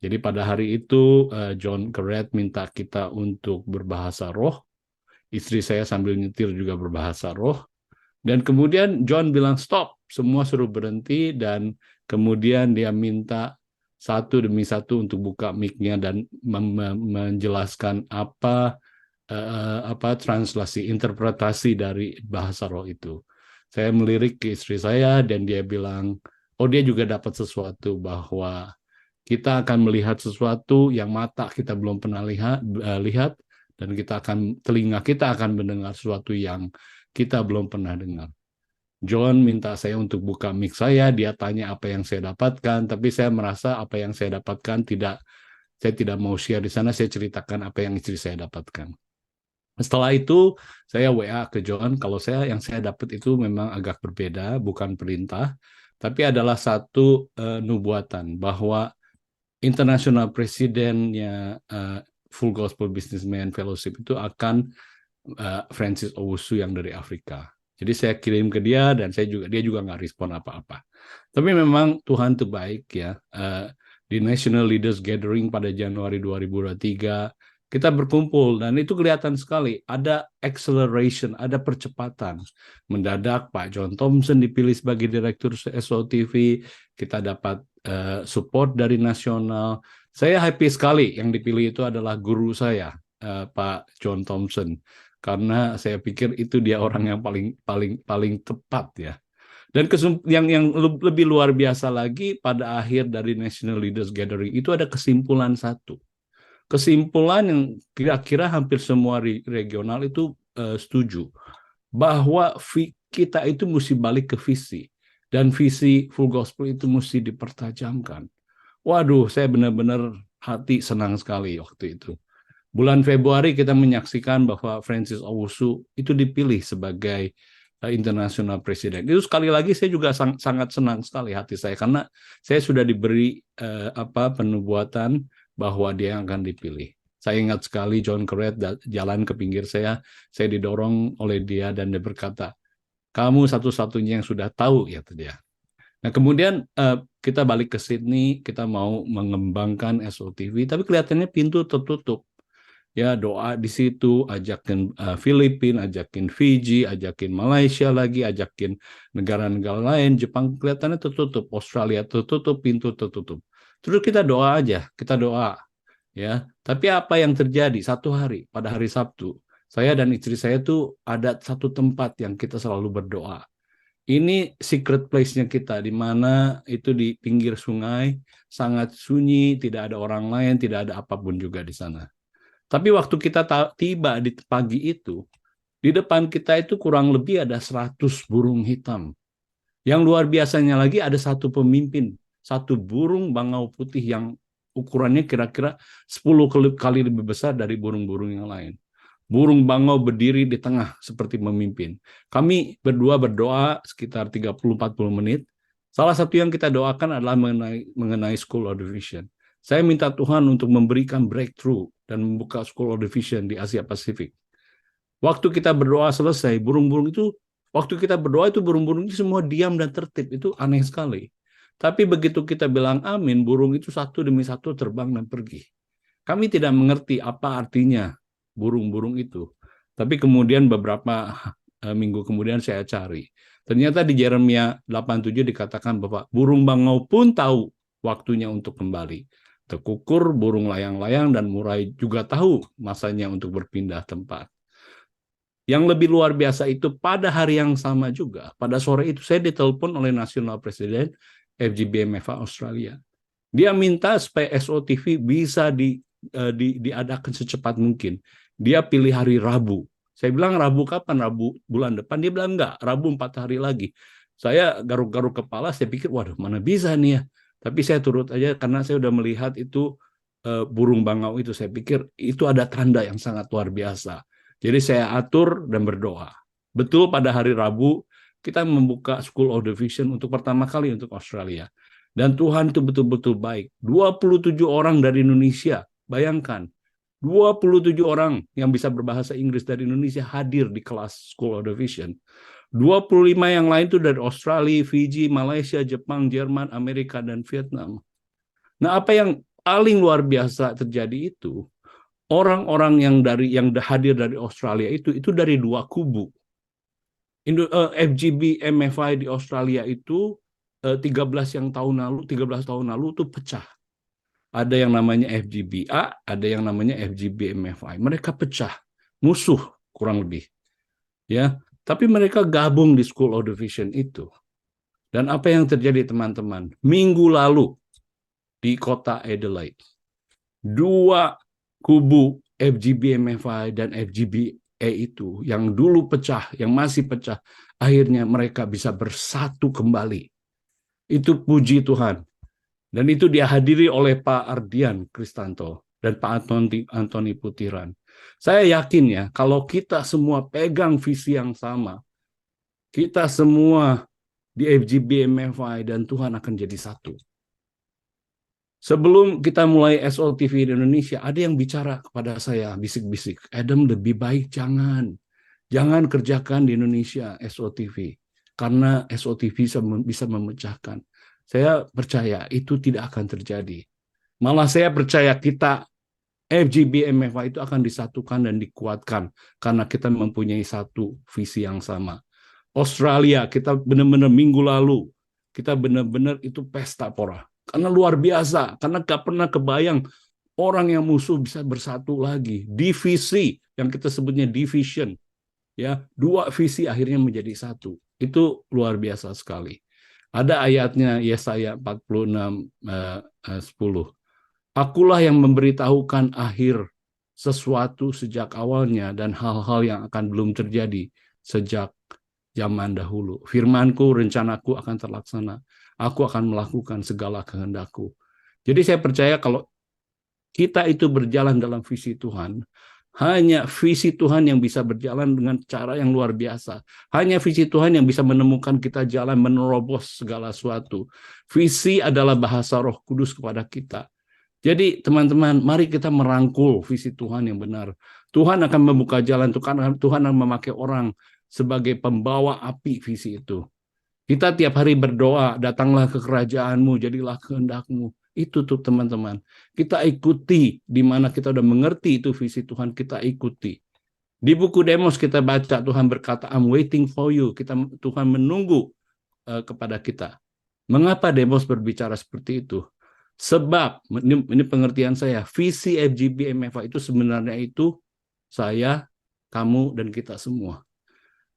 Jadi pada hari itu John Garrett minta kita untuk berbahasa roh. Istri saya sambil nyetir juga berbahasa roh. Dan kemudian John bilang stop, semua suruh berhenti, dan kemudian dia minta satu demi satu untuk buka mic-nya dan menjelaskan apa translasi, interpretasi dari bahasa roh itu. Saya melirik ke istri saya dan dia bilang, oh dia juga dapat sesuatu, bahwa kita akan melihat sesuatu yang mata kita belum pernah lihat, dan telinga kita akan mendengar sesuatu yang kita belum pernah dengar. John minta saya untuk buka mic saya, dia tanya apa yang saya dapatkan, tapi saya merasa apa yang saya dapatkan saya tidak mau share di sana, saya ceritakan apa yang istri saya dapatkan. Setelah itu, saya WA ke John, kalau yang saya dapat itu memang agak berbeda, bukan perintah, tapi adalah satu nubuatan, bahwa International Presidennya Full Gospel Businessman Fellowship itu akan Francis Owusu yang dari Afrika. Jadi saya kirim ke dia dan dia juga nggak respon apa-apa. Tapi memang Tuhan itu baik ya. Di National Leaders Gathering pada Januari 2023 kita berkumpul dan itu kelihatan sekali ada acceleration, ada percepatan. Mendadak Pak John Thompson dipilih sebagai direktur SOTV, kita dapat support dari nasional. Saya happy sekali yang dipilih itu adalah guru saya, Pak John Thompson. Karena saya pikir itu dia orang yang paling tepat ya. Dan yang lebih luar biasa lagi, pada akhir dari National Leaders Gathering itu ada kesimpulan satu. Kesimpulan yang kira-kira hampir semua regional itu setuju. Bahwa kita itu mesti balik ke visi. Dan visi Full Gospel itu mesti dipertajamkan. Waduh, saya benar-benar hati senang sekali waktu itu. Bulan Februari kita menyaksikan bahwa Francis Owusu itu dipilih sebagai international president. Itu sekali lagi saya juga sangat senang sekali hati saya, karena saya sudah diberi penubuatan bahwa dia yang akan dipilih. Saya ingat sekali John Garrett jalan ke pinggir saya didorong oleh dia dan dia berkata, kamu satu-satunya yang sudah tahu, ya dia. Nah kemudian kita balik ke Sydney, kita mau mengembangkan SOTV, tapi kelihatannya pintu tertutup. Ya, doa di situ, ajakin Filipina, ajakin Fiji, ajakin Malaysia lagi, ajakin negara-negara lain, Jepang kelihatannya tertutup, Australia tertutup, pintu tertutup. Terus kita doa aja, kita doa. Ya, tapi apa yang terjadi satu hari, pada hari Sabtu, saya dan istri saya tuh ada satu tempat yang kita selalu berdoa. Ini secret place-nya kita, di mana itu di pinggir sungai, sangat sunyi, tidak ada orang lain, tidak ada apapun juga di sana. Tapi waktu kita tiba di pagi itu, di depan kita itu kurang lebih ada 100 burung hitam. Yang luar biasanya lagi ada satu pemimpin, satu burung bangau putih yang ukurannya kira-kira 10 kali lebih besar dari burung-burung yang lain. Burung bangau berdiri di tengah seperti memimpin. Kami berdua berdoa sekitar 30-40 menit. Salah satu yang kita doakan adalah mengenai School of the Vision. Saya minta Tuhan untuk memberikan breakthrough dan membuka School of the Vision di Asia Pasifik. Waktu kita berdoa selesai, burung-burung itu, waktu kita berdoa itu burung-burung itu semua diam dan tertib. Itu aneh sekali. Tapi begitu kita bilang amin, burung itu satu demi satu terbang dan pergi. Kami tidak mengerti apa artinya burung-burung itu. Tapi kemudian beberapa minggu kemudian saya cari. Ternyata di Yeremia 8:7 dikatakan bahwa burung bangau pun tahu waktunya untuk kembali. Tekukur, burung layang-layang, dan murai juga tahu masanya untuk berpindah tempat. Yang lebih luar biasa itu pada hari yang sama juga, pada sore itu saya ditelepon oleh National President FGBMFA Australia. Dia minta supaya SOTV bisa diadakan secepat mungkin. Dia pilih hari Rabu. Saya bilang Rabu kapan? Rabu bulan depan. Dia bilang enggak, Rabu 4 hari lagi. Saya garuk-garuk kepala, saya pikir waduh mana bisa nih ya. Tapi saya turut aja karena saya udah melihat itu burung bangau itu, saya pikir itu ada tanda yang sangat luar biasa. Jadi saya atur dan berdoa. Betul pada hari Rabu kita membuka School of the Vision untuk pertama kali untuk Australia. Dan Tuhan itu betul-betul baik. 27 orang dari Indonesia, bayangkan. 27 orang yang bisa berbahasa Inggris dari Indonesia hadir di kelas School of the Vision. 25 yang lain itu dari Australia, Fiji, Malaysia, Jepang, Jerman, Amerika, dan Vietnam. Nah, apa yang paling luar biasa terjadi itu, orang-orang yang hadir dari Australia itu dari dua kubu. FGB MFI di Australia itu 13 tahun lalu itu pecah. Ada yang namanya FGBA, ada yang namanya FGB MFI. Mereka pecah, musuh kurang lebih. Ya, tapi mereka gabung di School of the Vision itu. Dan apa yang terjadi teman-teman? Minggu lalu di kota Adelaide, dua kubu FGB MFI dan FGBA itu yang dulu pecah, yang masih pecah, akhirnya mereka bisa bersatu kembali. Itu puji Tuhan. Dan itu dihadiri oleh Pak Ardian Kristanto dan Pak Antoni Putiran. Saya yakin ya, kalau kita semua pegang visi yang sama, kita semua di FGB MFI dan Tuhan akan jadi satu. Sebelum kita mulai SOTV di Indonesia, ada yang bicara kepada saya, bisik-bisik, Adam lebih baik jangan kerjakan di Indonesia SOTV, karena SOTV bisa memecahkan. Saya percaya itu tidak akan terjadi. Malah saya percaya kita FGB MFI itu akan disatukan dan dikuatkan karena kita mempunyai satu visi yang sama. Australia, kita benar-benar minggu lalu, kita benar-benar itu pesta pora. Karena luar biasa, karena gak pernah kebayang orang yang musuh bisa bersatu lagi. Divisi, yang kita sebutnya division. Ya, dua visi akhirnya menjadi satu. Itu luar biasa sekali. Ada ayatnya Yesaya 46:10. Akulah yang memberitahukan akhir sesuatu sejak awalnya dan hal-hal yang akan belum terjadi sejak zaman dahulu. Firmanku, rencanaku akan terlaksana. Aku akan melakukan segala kehendakku. Jadi saya percaya kalau kita itu berjalan dalam visi Tuhan, hanya visi Tuhan yang bisa berjalan dengan cara yang luar biasa. Hanya visi Tuhan yang bisa menemukan kita jalan menerobos segala sesuatu. Visi adalah bahasa Roh Kudus kepada kita. Jadi teman-teman, mari kita merangkul visi Tuhan yang benar. Tuhan akan membuka jalan, Tuhan akan memakai orang sebagai pembawa api visi itu. Kita tiap hari berdoa, datanglah ke kerajaanmu, jadilah kehendakmu. Itu tuh teman-teman. Kita ikuti, di mana kita udah mengerti itu visi Tuhan, kita ikuti. Di buku Demos kita baca, Tuhan berkata, I'm waiting for you. Tuhan menunggu kepada kita. Mengapa Demos berbicara seperti itu? Sebab, ini pengertian saya, visi FGB MFA itu sebenarnya itu saya, kamu, dan kita semua.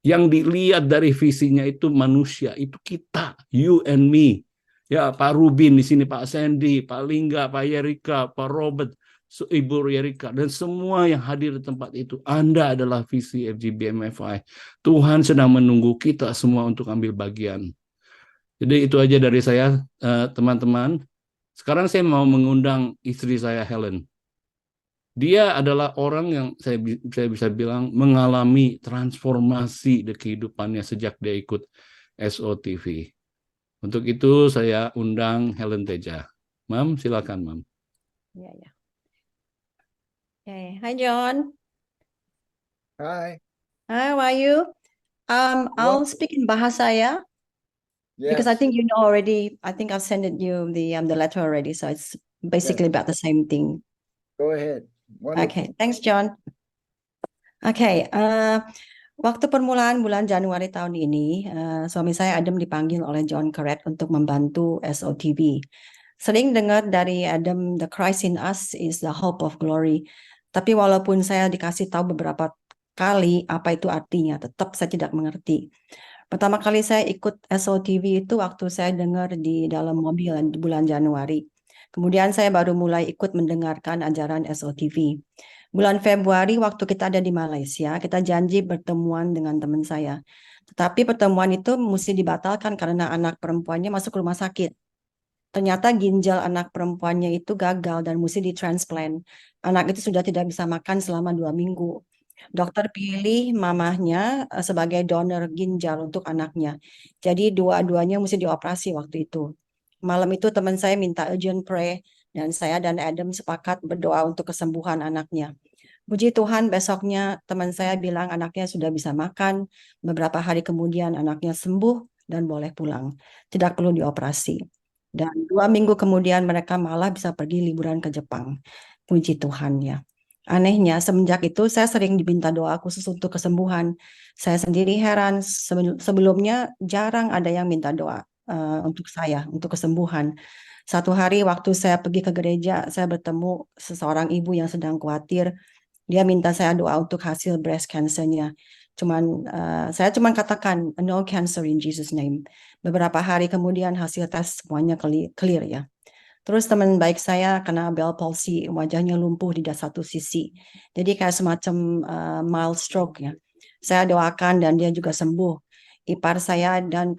Yang dilihat dari visinya itu manusia, itu kita, you and me. Ya, Pak Rubin di sini, Pak Sandy, Pak Lingga, Pak Yerika, Pak Robert, Ibu Yerika, dan semua yang hadir di tempat itu. Anda adalah visi FGB MFI. Tuhan sedang menunggu kita semua untuk ambil bagian. Jadi itu aja dari saya, teman-teman. Sekarang saya mau mengundang istri saya, Helen. Dia adalah orang yang saya bisa bilang mengalami transformasi di kehidupannya sejak dia ikut SOTV. Untuk itu saya undang Helen Teja. Mam, silakan Mam. Ya, ya. Okay. Hi John. Hi. How are you? I'll speak in Bahasa ya, because I Yes. think you know already. I think I've sent you the letter already, so it's basically about the same thing. Go ahead. Wonderful. Okay, thanks John. Okay, waktu permulaan bulan Januari tahun ini, suami saya Adam dipanggil oleh John Carrett untuk membantu SOTV. Sering dengar dari Adam, the Christ in us is the hope of glory. Tapi walaupun saya dikasih tahu beberapa kali apa itu artinya, tetap saya tidak mengerti. Pertama kali saya ikut SOTV itu waktu saya dengar di dalam mobil di bulan Januari. Kemudian saya baru mulai ikut mendengarkan ajaran SOTV. Bulan Februari waktu kita ada di Malaysia, kita janji pertemuan dengan teman saya. Tetapi pertemuan itu mesti dibatalkan karena anak perempuannya masuk rumah sakit. Ternyata ginjal anak perempuannya itu gagal dan mesti ditransplant. Anak itu sudah tidak bisa makan selama 2 minggu. Dokter pilih mamahnya sebagai donor ginjal untuk anaknya. Jadi dua-duanya mesti dioperasi waktu itu. Malam itu teman saya minta urgent pray dan saya dan Adam sepakat berdoa untuk kesembuhan anaknya. Puji Tuhan, besoknya teman saya bilang anaknya sudah bisa makan. Beberapa hari kemudian anaknya sembuh dan boleh pulang. Tidak perlu dioperasi. Dan 2 minggu kemudian mereka malah bisa pergi liburan ke Jepang. Puji Tuhan ya. Anehnya, semenjak itu saya sering diminta doa khusus untuk kesembuhan. Saya sendiri heran, sebelumnya jarang ada yang minta doa untuk saya, untuk kesembuhan. Satu hari waktu saya pergi ke gereja, saya bertemu seseorang ibu yang sedang khawatir. Dia minta saya doa untuk hasil breast cancer-nya. Saya cuman katakan no cancer in Jesus name. Beberapa hari kemudian hasil tes semuanya clear ya. Terus teman baik saya kena Bell palsy, wajahnya lumpuh di satu sisi. Jadi kayak semacam mild stroke ya. Saya doakan dan dia juga sembuh. Ipar saya dan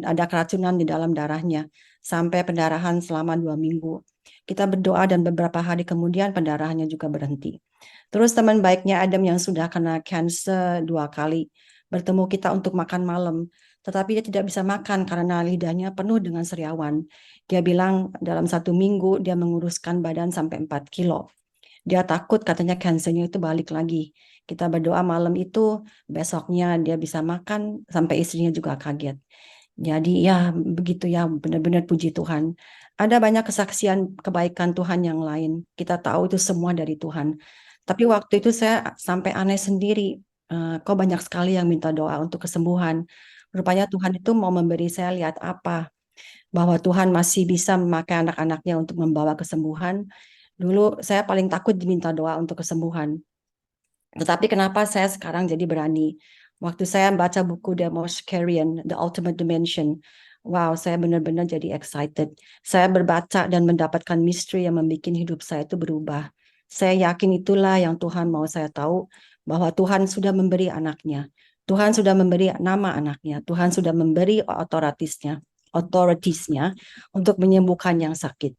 ada keracunan di dalam darahnya sampai pendarahan selama 2 minggu. Kita berdoa dan beberapa hari kemudian pendarahannya juga berhenti. Terus teman baiknya Adam yang sudah kena cancer 2 kali bertemu kita untuk makan malam. Tetapi dia tidak bisa makan karena lidahnya penuh dengan sariawan. Dia bilang dalam 1 minggu dia menguruskan badan sampai 4 kilo. Dia takut katanya kansernya itu balik lagi. Kita berdoa malam itu, besoknya dia bisa makan sampai istrinya juga kaget. Jadi ya begitu ya, benar-benar puji Tuhan. Ada banyak kesaksian kebaikan Tuhan yang lain. Kita tahu itu semua dari Tuhan. Tapi waktu itu saya sampai aneh sendiri. Kok banyak sekali yang minta doa untuk kesembuhan. Rupanya Tuhan itu mau memberi saya lihat apa? Bahwa Tuhan masih bisa memakai anak-anaknya untuk membawa kesembuhan. Dulu saya paling takut diminta doa untuk kesembuhan. Tetapi kenapa saya sekarang jadi berani? Waktu saya baca buku Demos Carrion, The Ultimate Dimension, wow, saya benar-benar jadi excited. Saya berbaca dan mendapatkan misteri yang membuat hidup saya itu berubah. Saya yakin itulah yang Tuhan mau saya tahu, bahwa Tuhan sudah memberi anaknya. Tuhan sudah memberi nama anaknya. Tuhan sudah memberi otoritasnya untuk menyembuhkan yang sakit.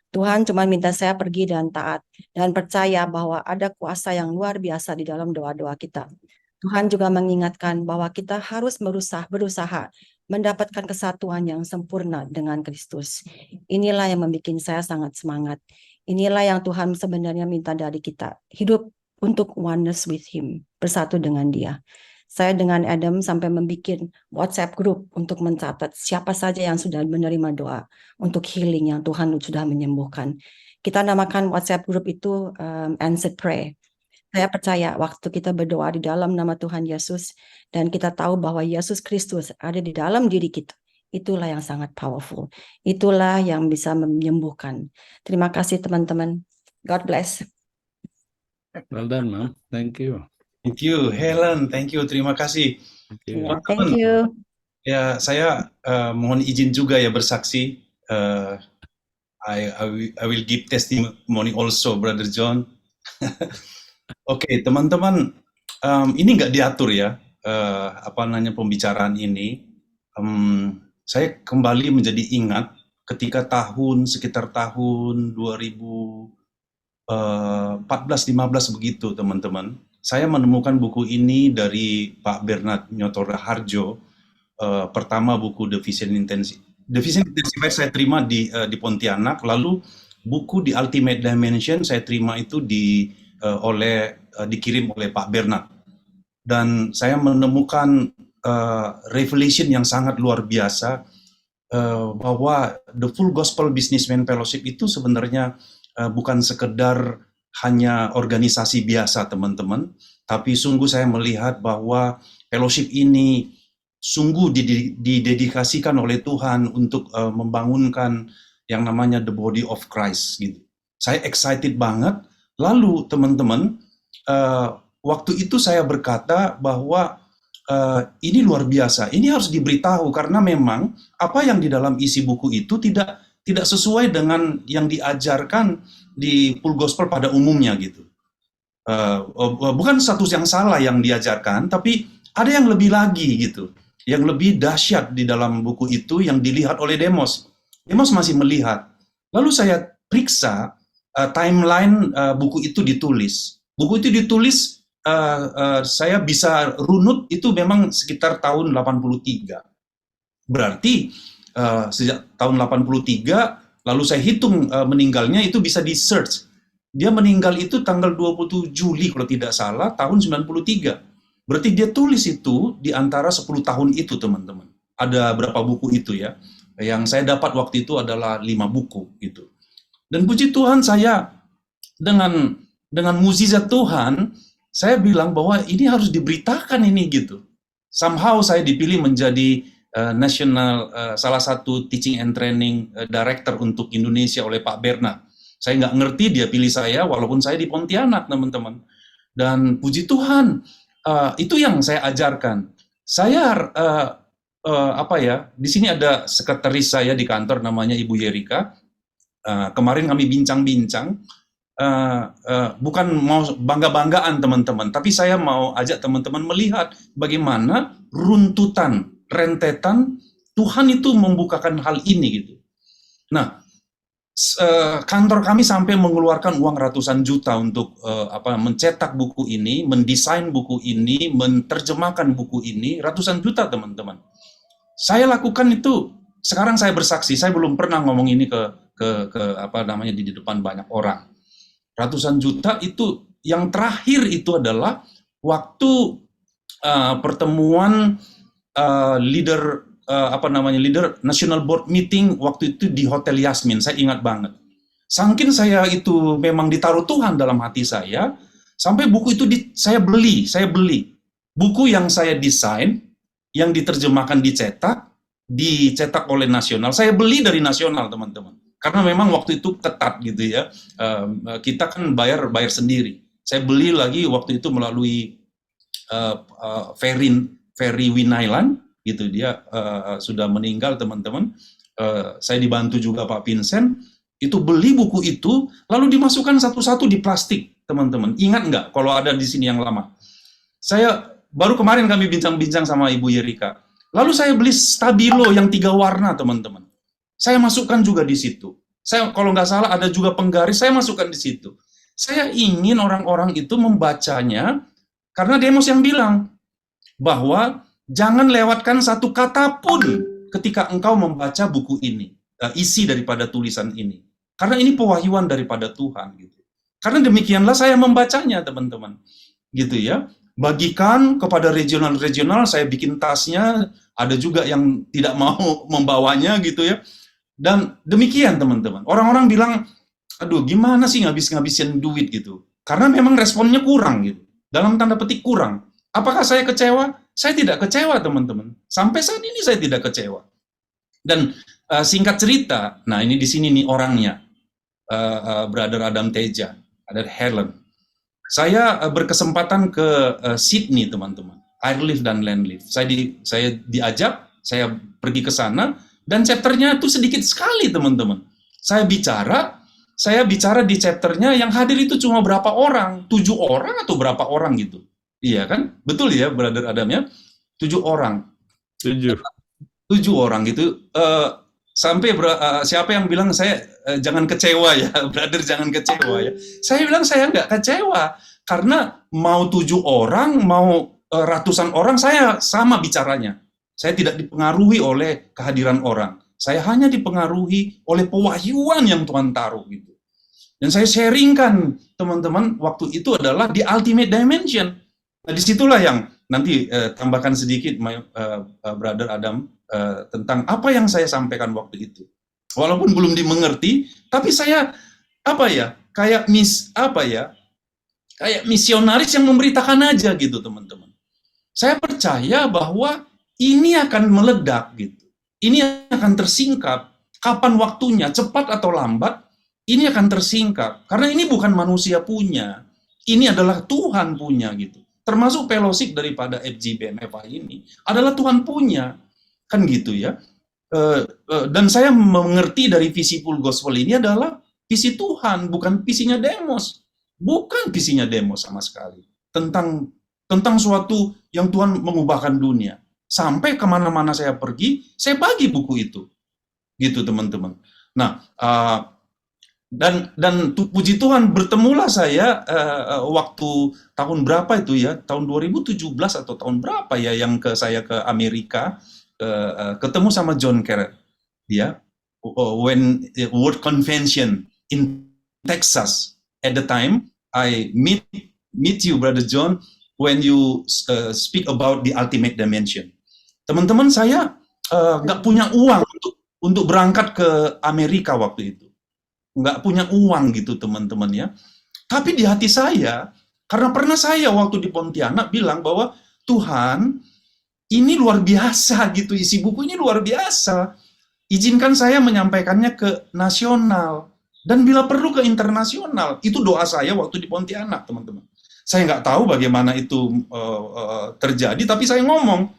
Tuhan cuma minta saya pergi dan taat dan percaya bahwa ada kuasa yang luar biasa di dalam doa-doa kita. Tuhan juga mengingatkan bahwa kita harus berusaha mendapatkan kesatuan yang sempurna dengan Kristus. Inilah yang membuat saya sangat semangat. Inilah yang Tuhan sebenarnya minta dari kita. Hidup untuk oneness with Him, bersatu dengan Dia. Saya dengan Adam sampai membuat WhatsApp group untuk mencatat siapa saja yang sudah menerima doa untuk healing yang Tuhan sudah menyembuhkan. Kita namakan WhatsApp group itu Answered Prayer. Saya percaya waktu kita berdoa di dalam nama Tuhan Yesus dan kita tahu bahwa Yesus Kristus ada di dalam diri kita, itulah yang sangat powerful. Itulah yang bisa menyembuhkan. Terima kasih teman-teman. God bless. Well done, Ma'am. Thank you. Thank you, Helen. Thank you. Terima kasih. Thank you. Yeah, thank you. Ya, saya mohon izin juga ya bersaksi. I will give testimony also, Brother John. Oke, teman-teman, ini nggak diatur ya, pembicaraan ini. Saya kembali menjadi ingat ketika sekitar tahun 2014-15 begitu, teman-teman. Saya menemukan buku ini dari Pak Bernard Nyotora Harjo. Pertama buku The Vision Intensified saya terima di Pontianak, lalu buku di Ultimate Dimension saya terima itu dikirim oleh Pak Bernard. Dan saya menemukan revelation yang sangat luar biasa bahwa The Full Gospel Businessman Fellowship itu sebenarnya bukan sekedar hanya organisasi biasa, teman-teman, tapi sungguh saya melihat bahwa fellowship ini sungguh didedikasikan oleh Tuhan untuk membangunkan yang namanya the body of Christ gitu. Saya excited banget. Lalu teman-teman, waktu itu saya berkata bahwa ini luar biasa, ini harus diberitahu karena memang apa yang di dalam isi buku itu tidak sesuai dengan yang diajarkan di Full Gospel pada umumnya gitu. Bukan status yang salah yang diajarkan, tapi ada yang lebih lagi gitu, yang lebih dahsyat di dalam buku itu yang dilihat oleh Demos. Demos masih melihat. Lalu saya periksa timeline buku itu ditulis. Buku itu ditulis, saya bisa runut itu memang sekitar tahun 83. Berarti sejak tahun 83, lalu saya hitung meninggalnya itu bisa di-search. Dia meninggal itu tanggal 27 Juli kalau tidak salah, tahun 93. Berarti dia tulis itu di antara 10 tahun itu, teman-teman. Ada berapa buku itu ya? Yang saya dapat waktu itu adalah 5 buku gitu. Dan puji Tuhan, saya dengan mukjizat Tuhan, saya bilang bahwa ini harus diberitakan ini gitu. Somehow saya dipilih menjadi salah satu teaching and training director untuk Indonesia oleh Pak Bernard. Saya nggak ngerti dia pilih saya, walaupun saya di Pontianak, teman-teman. Dan puji Tuhan, itu yang saya ajarkan. Saya di sini ada sekretaris saya di kantor namanya Ibu Yerika. Kemarin kami bincang-bincang, bukan mau bangga-banggaan teman-teman, tapi saya mau ajak teman-teman melihat bagaimana runtutan, rentetan Tuhan itu membukakan hal ini gitu. Nah, kantor kami sampai mengeluarkan uang ratusan juta untuk mencetak buku ini, mendesain buku ini, menerjemahkan buku ini, ratusan juta teman-teman. Saya lakukan itu, sekarang saya bersaksi, saya belum pernah ngomong ini di depan banyak orang. Ratusan juta itu, yang terakhir itu adalah waktu pertemuan leader National Board Meeting waktu itu di Hotel Yasmin, saya ingat banget. Saking saya itu memang ditaruh Tuhan dalam hati saya, sampai buku itu saya beli. Buku yang saya desain, yang diterjemahkan dicetak oleh Nasional, saya beli dari Nasional, teman-teman. Karena memang waktu itu ketat gitu ya, kita kan bayar sendiri. Saya beli lagi waktu itu melalui Ferry Winailan, gitu, dia sudah meninggal, teman-teman. Saya dibantu juga Pak Vincent, itu beli buku itu, lalu dimasukkan satu-satu di plastik, teman-teman. Ingat nggak kalau ada di sini yang lama? Saya baru kemarin kami bincang-bincang sama Ibu Yerika. Lalu saya beli stabilo yang 3 warna, teman-teman. Saya masukkan juga di situ. Saya kalau nggak salah ada juga penggaris, saya masukkan di situ. Saya ingin orang-orang itu membacanya, karena Demos yang bilang bahwa jangan lewatkan satu kata pun ketika engkau membaca buku ini, isi daripada tulisan ini. Karena ini pewahyuan daripada Tuhan gitu. Karena demikianlah saya membacanya, teman-teman. Gitu ya. Bagikan kepada regional-regional, saya bikin tasnya, ada juga yang tidak mau membawanya gitu ya. Dan demikian, teman-teman. Orang-orang bilang, aduh gimana sih ngabis-ngabisin duit gitu. Karena memang responnya kurang gitu. Dalam tanda petik kurang. Apakah saya kecewa? Saya tidak kecewa, teman-teman. Sampai saat ini saya tidak kecewa. Dan singkat cerita, nah ini di sini nih orangnya, Brother Adam Teja, ada Helen. Saya berkesempatan ke Sydney, teman-teman. Airlift dan Landlift. Saya diajak, saya pergi ke sana, dan chapternya itu sedikit sekali, teman-teman. Saya bicara di chapternya, yang hadir itu cuma berapa orang? 7 orang atau berapa orang gitu. Iya kan? Betul ya, Brother Adam ya? 7 orang. 7 orang gitu. Sampai siapa yang bilang saya jangan kecewa ya, Brother jangan kecewa ya. Saya bilang saya nggak kecewa. Karena mau 7 orang, mau ratusan orang, saya sama bicaranya. Saya tidak dipengaruhi oleh kehadiran orang. Saya hanya dipengaruhi oleh pewahyuan yang Tuhan taruh gitu. Dan saya sharingkan, teman-teman, waktu itu adalah di Ultimate Dimension. Nah, disitulah yang nanti tambahkan sedikit, Brother Adam, tentang apa yang saya sampaikan waktu itu. Walaupun belum dimengerti, tapi saya kayak misionaris yang memberitakan aja gitu, teman-teman. Saya percaya bahwa ini akan meledak gitu. Ini akan tersingkap. Kapan waktunya, cepat atau lambat, ini akan tersingkap. Karena ini bukan manusia punya. Ini adalah Tuhan punya gitu. Termasuk fellowship daripada FGBMFA ini adalah Tuhan punya, kan gitu ya. Dan saya mengerti dari visi Full Gospel ini adalah visi Tuhan, bukan visinya Demos, bukan visinya Demos sama sekali. Tentang suatu yang Tuhan mengubahkan dunia. Sampai kemana-mana saya pergi, saya bagi buku itu. gitu teman-teman. Nah, puji Tuhan bertemulah saya waktu tahun berapa itu ya, tahun 2017 atau tahun berapa ya yang saya ke Amerika, ketemu sama John Carrett, ya, when World Convention in Texas. At the time I meet you, Brother John, when you speak about the ultimate dimension. Teman-teman, saya nggak punya uang untuk berangkat ke Amerika waktu itu. Nggak punya uang gitu teman-teman ya. Tapi di hati saya, karena pernah saya waktu di Pontianak bilang bahwa Tuhan, ini luar biasa gitu, isi buku ini luar biasa. Izinkan saya menyampaikannya ke nasional, dan bila perlu ke internasional. Itu doa saya waktu di Pontianak, teman-teman. Saya nggak tahu bagaimana itu terjadi, tapi saya ngomong.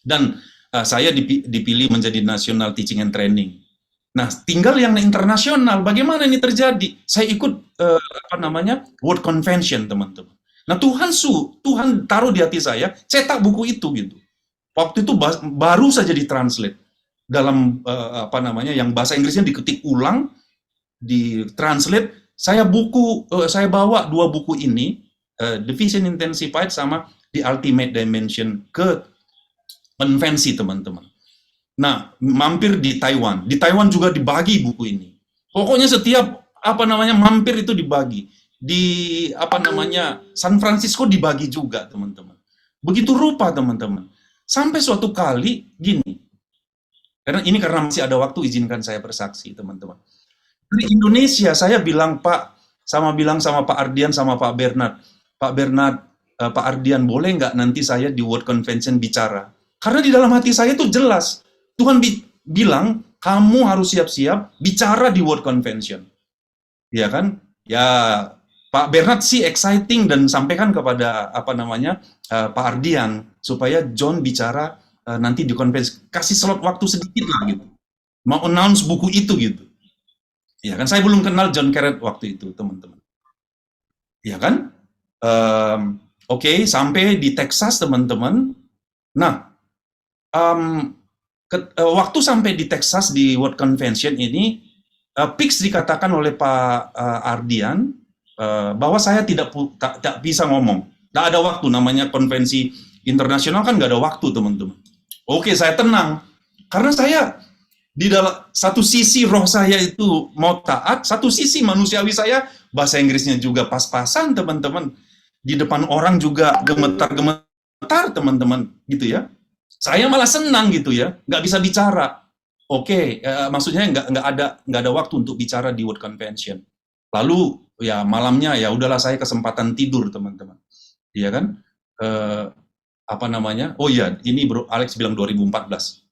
Dan saya dipilih menjadi National Teaching and Training. Nah, tinggal yang internasional, bagaimana ini terjadi? Saya ikut World Convention, teman-teman. Nah, Tuhan taruh di hati saya, cetak buku itu gitu. Waktu itu baru saja ditranslate dalam yang bahasa Inggrisnya diketik ulang, ditranslate. Saya bawa 2 buku ini, The Vision Intensified sama The Ultimate Dimension ke konvensi, teman-teman. Nah, mampir di Taiwan. Di Taiwan juga dibagi buku ini. Pokoknya setiap mampir itu dibagi. Di San Francisco dibagi juga, teman-teman. Begitu rupa, teman-teman. Sampai suatu kali gini. Karena masih ada waktu, izinkan saya bersaksi, teman-teman. Di Indonesia saya bilang sama Pak Ardian sama Pak Bernard. Pak Ardian, boleh nggak nanti saya di World Convention bicara? Karena di dalam hati saya itu jelas. Tuhan bilang, kamu harus siap-siap bicara di World Convention. Ya kan? Ya, Pak Bernard sih exciting dan sampaikan kepada Pak Ardian supaya John bicara nanti di konvensi. Kasih slot waktu sedikit lah gitu. Mau announce buku itu gitu. Ya kan, saya belum kenal John Carrett waktu itu, teman-teman. Ya kan? Oke, sampai di Texas, teman-teman. Nah, waktu sampai di Texas di World Convention ini, fix dikatakan oleh Pak Ardian bahwa saya tidak bisa ngomong. Tidak ada waktu, namanya konvensi internasional kan nggak ada waktu, teman-teman. Oke, saya tenang. Karena saya di dalam satu sisi roh saya itu mau taat, satu sisi manusiawi saya bahasa Inggrisnya juga pas-pasan, teman-teman. Di depan orang juga gemetar-gemetar, teman-teman, gitu ya. Saya malah senang gitu ya, nggak bisa bicara. Oke, maksudnya nggak ada waktu untuk bicara di World Convention. Lalu ya malamnya ya udahlah, saya kesempatan tidur, teman-teman. Iya kan? Oh iya, ini Bro Alex bilang 2014.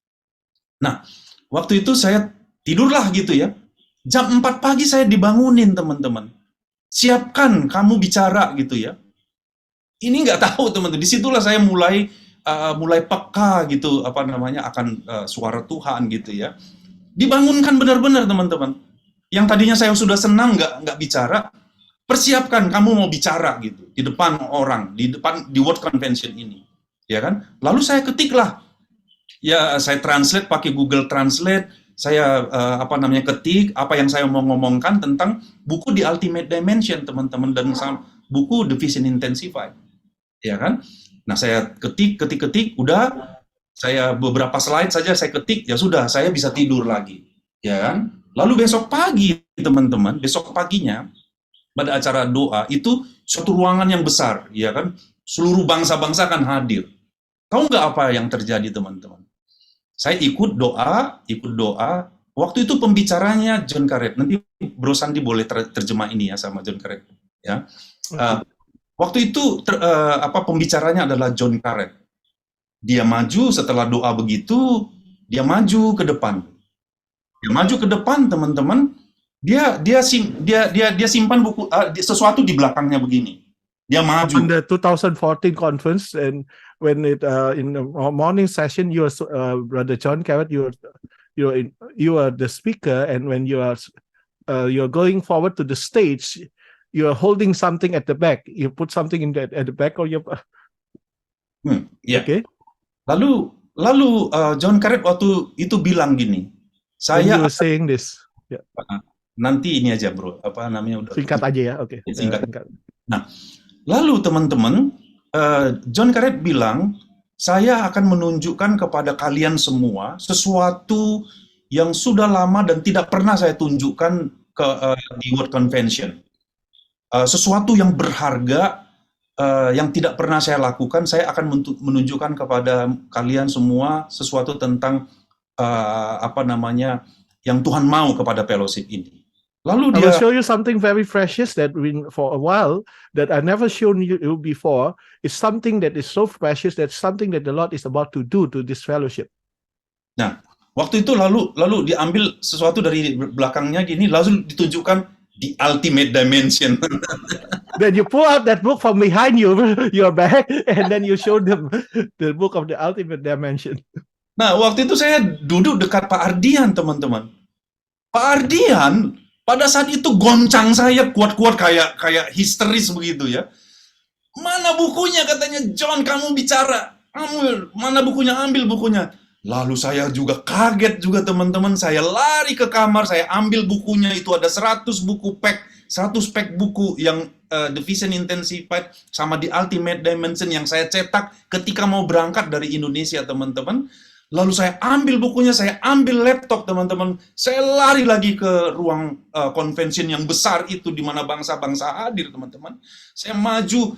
Nah, waktu itu saya tidurlah gitu ya. Jam 4 pagi saya dibangunin, teman-teman. Siapkan kamu bicara gitu ya. Ini nggak tahu, teman-teman. Disitulah saya mulai peka gitu akan suara Tuhan gitu ya. Dibangunkan benar-benar, teman-teman. Yang tadinya saya sudah senang nggak bicara, persiapkan kamu mau bicara gitu di depan orang, di World Convention ini, ya kan? Lalu saya ketiklah, ya saya translate pakai Google Translate, saya ketik apa yang saya mau ngomongkan tentang buku The Ultimate Dimension, teman-teman, dan buku The Vision Intensified, ya kan? Nah, saya ketik, udah, saya beberapa slide saja saya ketik, ya sudah, saya bisa tidur lagi, ya kan? Lalu besok pagi, teman-teman, besok paginya, pada acara doa, itu suatu ruangan yang besar, ya kan? Seluruh bangsa-bangsa akan hadir. Tahu nggak apa yang terjadi, teman-teman? Saya ikut doa, waktu itu pembicaranya John Carrett, nanti Bro Sandi boleh terjemah ini ya sama John Carrett, ya. Waktu itu pembicaranya adalah John Carrett. Dia maju setelah doa begitu, dia maju ke depan. Dia maju ke depan, teman-teman. Dia simpan buku sesuatu di belakangnya begini. Dia maju. In the 2014 conference, and when in the morning session, Brother John Carrett, you are the speaker, and when you're going forward to the stage, you're holding something at the back. You put something at the back of your. Yeah. Okay. Lalu John Carrett waktu itu bilang gini, when Saya you were saying this. Ya, nanti ini aja bro, apa namanya udah singkat aja ya, oke. Singkat. Singkat. Nah, lalu teman-teman, John Carrett bilang, saya akan menunjukkan kepada kalian semua sesuatu yang sudah lama dan tidak pernah saya tunjukkan di World Convention. Sesuatu yang berharga, yang tidak pernah saya lakukan, saya akan menunjukkan kepada kalian semua sesuatu tentang apa namanya yang Tuhan mau kepada fellowship ini. Lalu I will dia show you something very precious that for a while that I never shown you before. Is something that is so precious, that's something that the Lord is about to do to this fellowship. Nah, waktu itu lalu diambil sesuatu dari belakangnya gini, lalu ditunjukkan the ultimate dimension. Then you pull out that book from behind you, your back, and then you show them the book of the ultimate dimension. Nah, waktu itu saya duduk dekat Pak Ardian, teman-teman. Pak Ardian pada saat itu goncang saya kuat-kuat kayak histeris begitu ya. Mana bukunya, katanya, John, kamu bicara. Mana bukunya, ambil bukunya. Lalu saya juga kaget juga teman-teman, saya lari ke kamar, saya ambil bukunya, itu ada 100 buku pack, 100 pack buku yang The Vision Intensified sama The Ultimate Dimension yang saya cetak ketika mau berangkat dari Indonesia, teman-teman. Lalu saya ambil bukunya, saya ambil laptop, teman-teman. Saya lari lagi ke ruang convention yang besar itu di mana bangsa-bangsa hadir, teman-teman. Saya maju,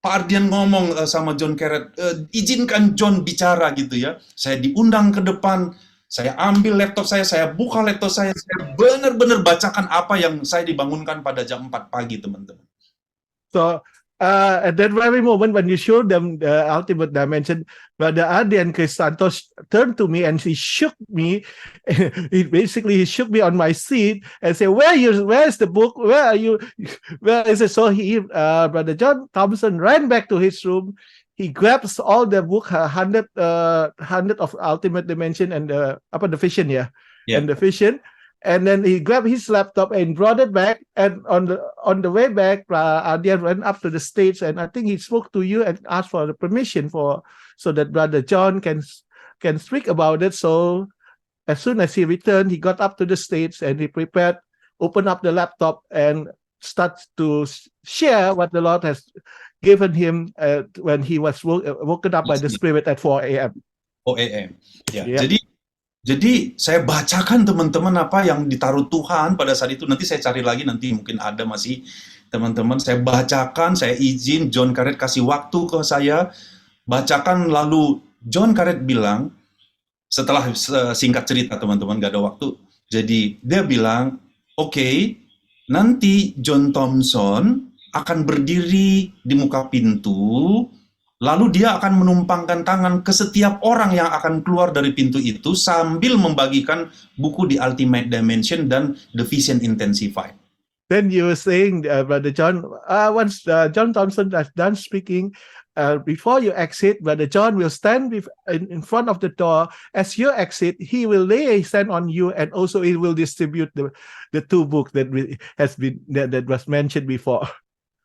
Pak Ardian ngomong sama John Carrett, izinkan John bicara gitu ya. Saya diundang ke depan, saya ambil laptop saya buka laptop saya benar-benar bacakan apa yang saya dibangunkan pada jam 4 pagi, teman-teman. So at that very moment when you showed them the ultimate dimension, Brother Ardian Santos turned to me and he shook me. He shook me on my seat and said, where's the book? Where are you? Where is it? So Brother John Thompson ran back to his room. He grabs all the book, 100 of ultimate dimension and the vision, and the vision. And then he grabbed his laptop and brought it back. And on the way back, Ardian went up to the stage, and I think he spoke to you and asked for the permission so that Brother John can speak about it. So as soon as he returned, he got up to the stage and he prepared, opened up the laptop, and starts to share what the Lord has given him when he was woken up by the Spirit at 4 a.m. 4 a.m. Ya, Yeah. Jadi saya bacakan teman-teman apa yang ditaruh Tuhan pada saat itu. Nanti saya cari lagi, nanti mungkin ada masih teman-teman. Saya bacakan, saya izin, John Carrett kasih waktu ke saya, bacakan, lalu John Carrett bilang, setelah singkat cerita teman-teman, gak ada waktu. Jadi dia bilang, oke, nanti John Thompson akan berdiri di muka pintu, lalu dia akan menumpangkan tangan ke setiap orang yang akan keluar dari pintu itu sambil membagikan buku The Ultimate Dimension dan The Vision Intensified. Then you were saying, Brother John, once John Thompson has done speaking, before you exit, Brother John will stand in front of the door. As you exit, he will lay his hand on you, and also he will distribute the 2 books that was mentioned before.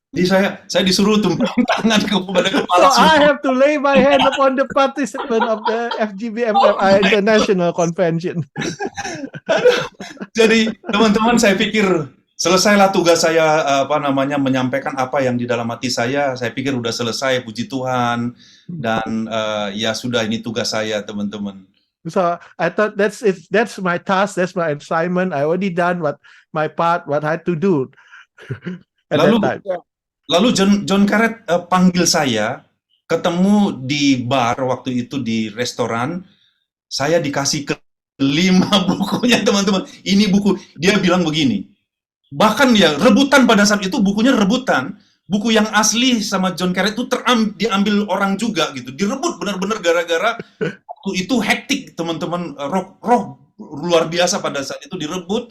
Jadi saya disuruh tumpang tangan kepada So kepala I have to lay my hand upon the participant of the FGBMFI International Convention. Jadi teman-teman, saya pikir selesailah tugas saya menyampaikan apa yang di dalam hati saya. Saya pikir udah selesai, puji Tuhan, dan ya sudah, ini tugas saya, teman-teman. So I thought that's it. That's my task. That's my assignment. I already done what I had to do at that time. Lalu John Carrett panggil saya, ketemu di bar waktu itu di restoran, saya dikasih ke 5 bukunya, teman-teman. Ini buku, dia bilang begini, bahkan ya rebutan pada saat itu, bukunya rebutan, buku yang asli sama John Carrett itu diambil orang juga gitu, direbut benar-benar gara-gara waktu itu hektik, teman-teman, roh luar biasa pada saat itu direbut,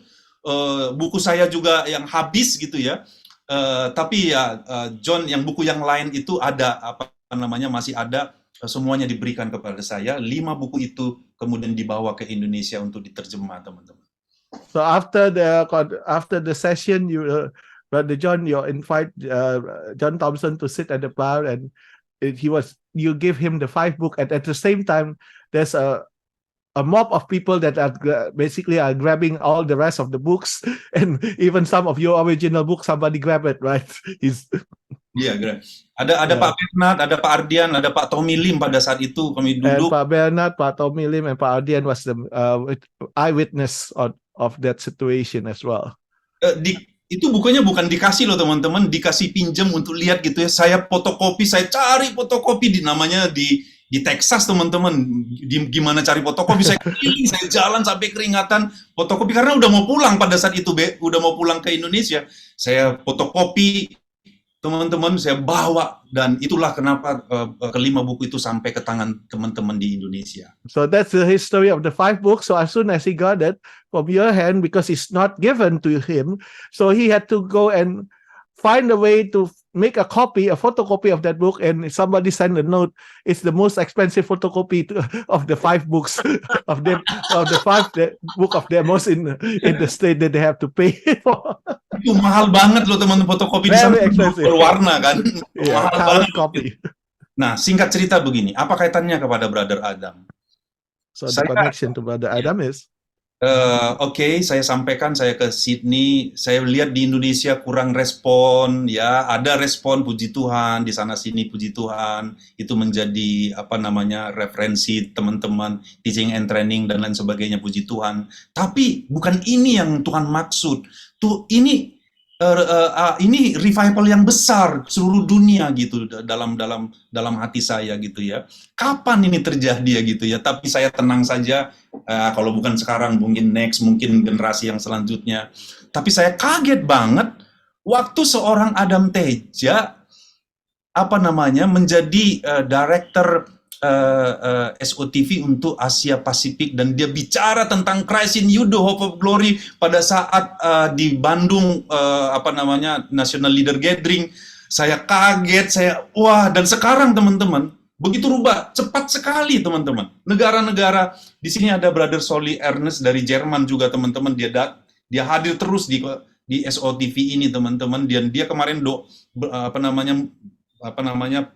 buku saya juga yang habis gitu ya. Tapi ya John, yang buku yang lain itu ada masih ada, semuanya diberikan kepada saya. 5 buku itu kemudian dibawa ke Indonesia untuk diterjemah, teman-teman. So after the session, Brother John, you invite John Thompson to sit at the bar, and you give him the 5 book, and at the same time there's a a mob of people that are basically are grabbing all the rest of the books, and even some of your original books, somebody grab it, right? Iya, ada Ya. Pak Bernard, ada Pak Ardian, ada Pak Tommy Lim pada saat itu kami And duduk. Pak Bernard, Pak Tommy Lim, and Pak Ardian was the eyewitness of that situation as well. Itu bukunya bukan dikasih loh teman-teman, dikasih pinjam untuk lihat gitu ya. Saya fotokopi, saya cari fotokopi namanya di Texas teman-teman. Gimana cari fotokopi? Saya keliling, saya jalan sampai keringatan fotokopi karena udah mau pulang pada saat itu, udah mau pulang ke Indonesia. Saya fotokopi teman-teman, saya bawa, dan itulah kenapa kelima buku itu sampai ke tangan teman-teman di Indonesia. So that's the history of the 5 books. So as soon as he got it from your hand, because it's not given to him, so he had to go and find a way to make a photocopy of that book, and somebody sent a note. It's the most expensive photocopy of the 5 books of the 5 book of demos in the state that they have to pay for. Itu mahal banget loh teman-teman, fotokopi di sana Very expensive. berwarna kan. Yeah, Mahal color banget. copy. Nah, singkat cerita begini, apa kaitannya kepada Brother Adam? So the connection to Brother Adam is Oke, saya sampaikan saya ke Sydney, saya lihat di Indonesia kurang respon, ya ada respon, puji Tuhan, di sana sini puji Tuhan, itu menjadi referensi teman-teman, teaching and training dan lain sebagainya, puji Tuhan. Tapi bukan ini yang Tuhan maksud. Ini revival yang besar seluruh dunia gitu dalam hati saya gitu ya. Kapan ini terjadi ya gitu ya? Tapi saya tenang saja. Kalau bukan sekarang mungkin next, mungkin generasi yang selanjutnya. Tapi saya kaget banget waktu seorang Adam Teja menjadi director SOTV untuk Asia Pasifik, dan dia bicara tentang Christ in You, the Hope of Glory pada saat di Bandung National Leader Gathering. Saya kaget, dan sekarang teman-teman begitu rubah cepat sekali teman-teman. Negara-negara di sini ada Brother Solly Ernest dari Jerman juga teman-teman, dia hadir terus di SOTV ini teman-teman, dan dia kemarin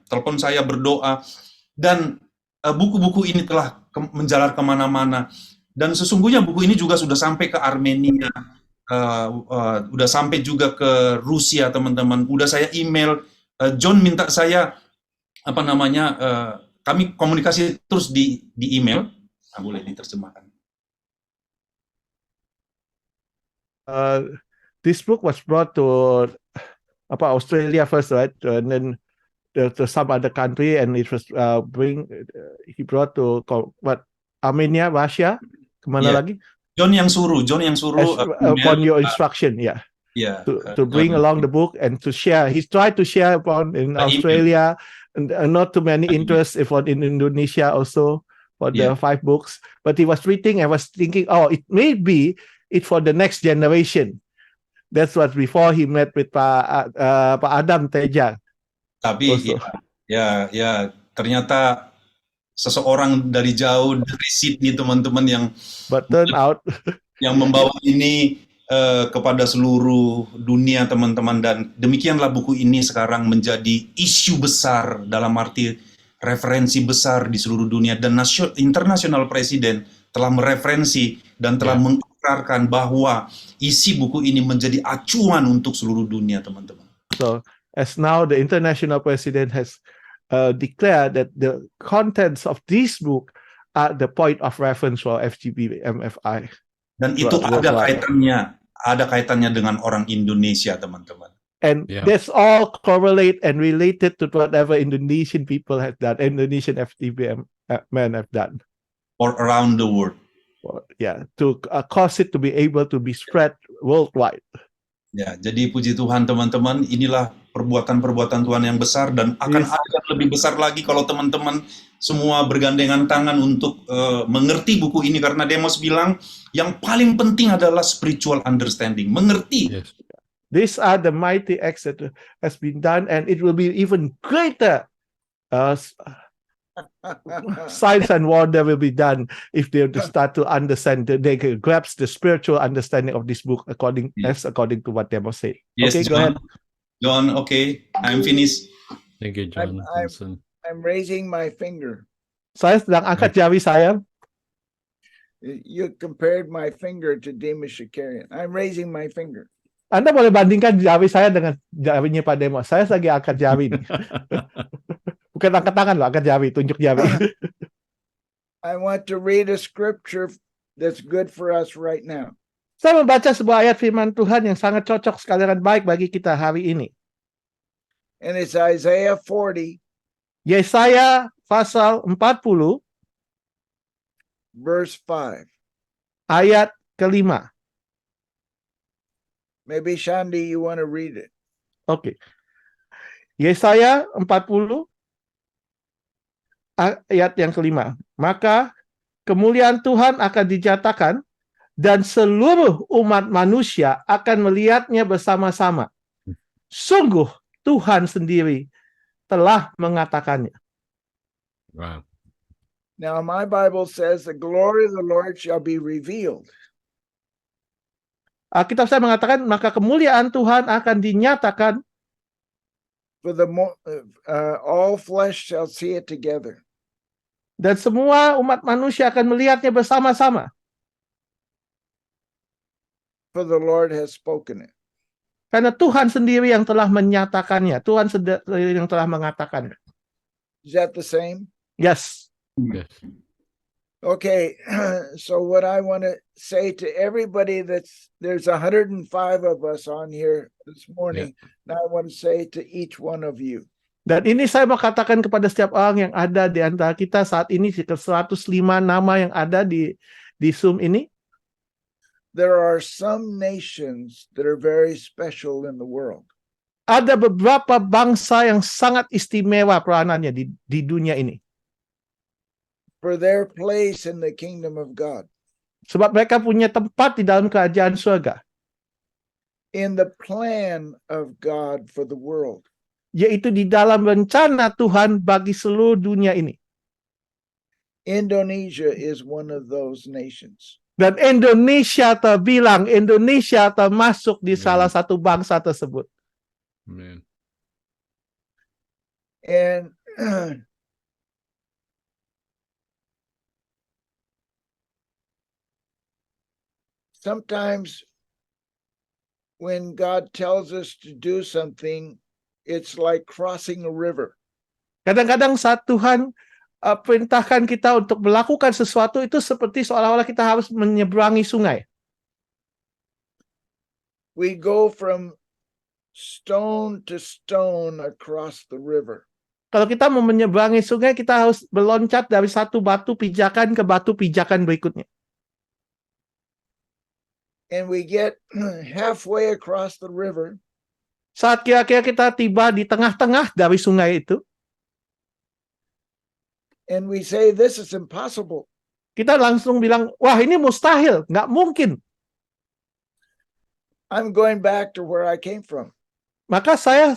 telepon saya berdoa. Dan buku-buku ini telah menjalar kemana-mana, dan sesungguhnya buku ini juga sudah sampai ke Armenia, udah sampai juga ke Rusia teman-teman. Udah saya email, John minta saya kami komunikasi terus di email. Boleh diterjemahkan. This book was brought to Australia first, right? And then to some other country, and it was he brought to Armenia, Russia, kemana lagi? John yang suruh upon your instruction, to bring along the book and to share. He tried to share upon in Australia, and not too many interests in Indonesia also for the 5 books. But he was reading and was thinking, it may be it for the next generation. That's what before he met with Pak Adam Teja. Tapi ternyata seseorang dari jauh dari Sydney teman-teman yang membawa ini kepada seluruh dunia teman-teman, dan demikianlah buku ini sekarang menjadi isu besar dalam arti referensi besar di seluruh dunia, dan international presiden telah mereferensi dan telah mengikrarkan bahwa isi buku ini menjadi acuan untuk seluruh dunia teman-teman. So as now the international president has declared that the contents of this book are the point of reference for FGB MFI. Dan itu ada kaitannya dengan orang Indonesia, teman-teman. And that's all correlate and related to whatever Indonesian people have done, Indonesian FGB men have done. Or around the world. To cause it to be able to be spread worldwide. Ya, jadi puji Tuhan teman-teman, inilah perbuatan-perbuatan Tuhan yang besar, dan akan ada yang lebih besar lagi kalau teman-teman semua bergandengan tangan untuk mengerti buku ini, karena Demos bilang yang paling penting adalah spiritual understanding, mengerti. Yes. These are the mighty acts that has been done, and it will be even greater signs and wonder will be done if they start to understand, they can grasp the spiritual understanding of this book according to what Demos said. Yes, okay, John, go ahead. John, okay, I'm finished. Thank you, John. I'm raising my finger. Saya sedang angkat jari saya. You compared my finger to Demas Shakarian. I'm raising my finger. Anda boleh bandingkan jari saya dengan jarinya Pak Demos. Saya lagi angkat jari nih. Bukan angkat tangan loh, angkat jari, tunjuk jari. I want to read a scripture that's good for us right now. Saya membaca sebuah ayat firman Tuhan yang sangat cocok sekalian baik bagi kita hari ini. And it's Isaiah 40, Yesaya pasal 40 verse 5. ayat kelima. Maybe Shandi, you want to read it. Oke. Yesaya 40 ayat yang kelima. Maka kemuliaan Tuhan akan dinyatakan dan seluruh umat manusia akan melihatnya bersama-sama. Sungguh Tuhan sendiri telah mengatakannya. Wow. Now, my Bible says the glory of the Lord shall be revealed. Alkitab saya mengatakan, maka kemuliaan Tuhan akan dinyatakan, For all flesh shall see it together. dan semua umat manusia akan melihatnya bersama-sama. For the Lord has spoken it. Karena Tuhan sendiri yang telah menyatakannya. Tuhan sendiri yang telah mengatakannya. Is that the same? Yes. Yes. Okay, so what I want to say to everybody there's 105 of us on here this morning. Now I want to say to each one of you. Dan ini saya mau katakan kepada setiap orang yang ada di antara kita saat ini, sekitar 105 nama yang ada di Zoom ini. There are some nations that are very special in the world. Ada beberapa bangsa yang sangat istimewa peranannya di dunia ini. For their place in the kingdom of God. Sebab mereka punya tempat di dalam kerajaan surga. In the plan of God for the world. Yaitu di dalam rencana Tuhan bagi seluruh dunia ini. Indonesia is one of those nations. Dan Indonesia termasuk di salah satu bangsa tersebut. Amen. And sometimes when God tells us to do something, it's like crossing a river. Kadang-kadang saat Tuhan perintahkan kita untuk melakukan sesuatu, itu seperti seolah-olah kita harus menyeberangi sungai. We go from stone to stone across the river. Kalau kita mau menyeberangi sungai, kita harus meloncat dari satu batu pijakan ke batu pijakan berikutnya. And we get halfway across the river. Saat kira-kira kita tiba di tengah-tengah dari sungai itu, and we say, this is impossible. kita langsung bilang, wah ini mustahil, nggak mungkin. I'm going back to where I came from. Maka saya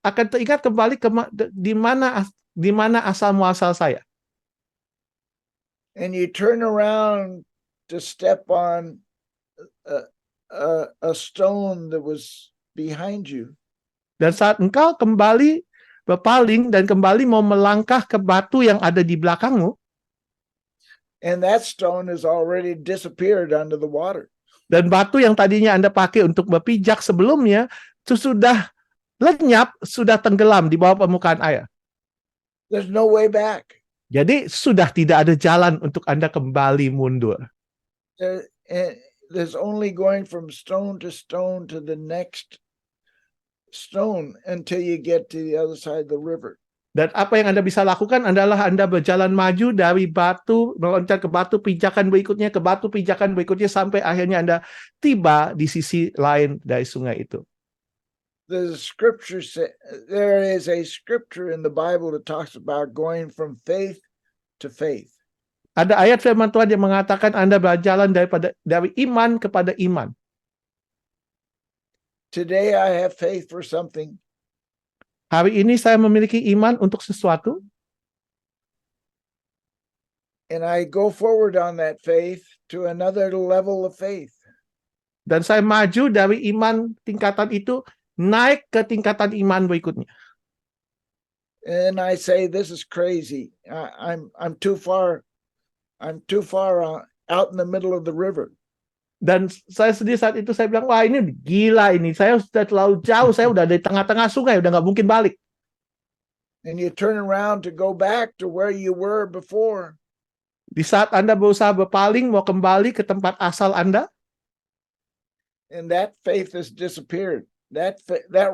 akan teringat kembali di mana asal muasal saya. And you turn around to step on a stone that was behind you. Dan saat engkau kembali berpaling dan kembali mau melangkah ke batu yang ada di belakangmu, and that stone has already disappeared under the water. Dan batu yang tadinya Anda pakai untuk berpijak sebelumnya, itu sudah lenyap, sudah tenggelam di bawah permukaan air. There's no way back. Jadi sudah tidak ada jalan untuk Anda kembali mundur. There's only going from stone to the next stone until you get to the other side of the river. Dan apa yang Anda bisa lakukan adalah Anda berjalan maju dari batu, meloncat ke batu pijakan berikutnya, ke batu pijakan berikutnya, sampai akhirnya Anda tiba di sisi lain dari sungai itu. There is a scripture in the Bible that talks about going from faith to faith. Ada ayat firman Tuhan yang mengatakan Anda berjalan dari iman kepada iman. Today I have faith for something. Hari ini saya memiliki iman untuk sesuatu. And I go forward on that faith to another level of faith. Dan saya maju dari iman tingkatan itu naik ke tingkatan iman berikutnya. And I say, this is crazy. I'm too far out in the middle of the river. Dan saya sendiri saat itu saya bilang, wah ini gila ini. Saya sudah terlalu jauh, saya udah di tengah-tengah sungai, udah nggak mungkin balik. And you turn around to go back to where you were before. Di saat Anda berusaha berpaling, mau kembali ke tempat asal Anda, And that faith has disappeared. That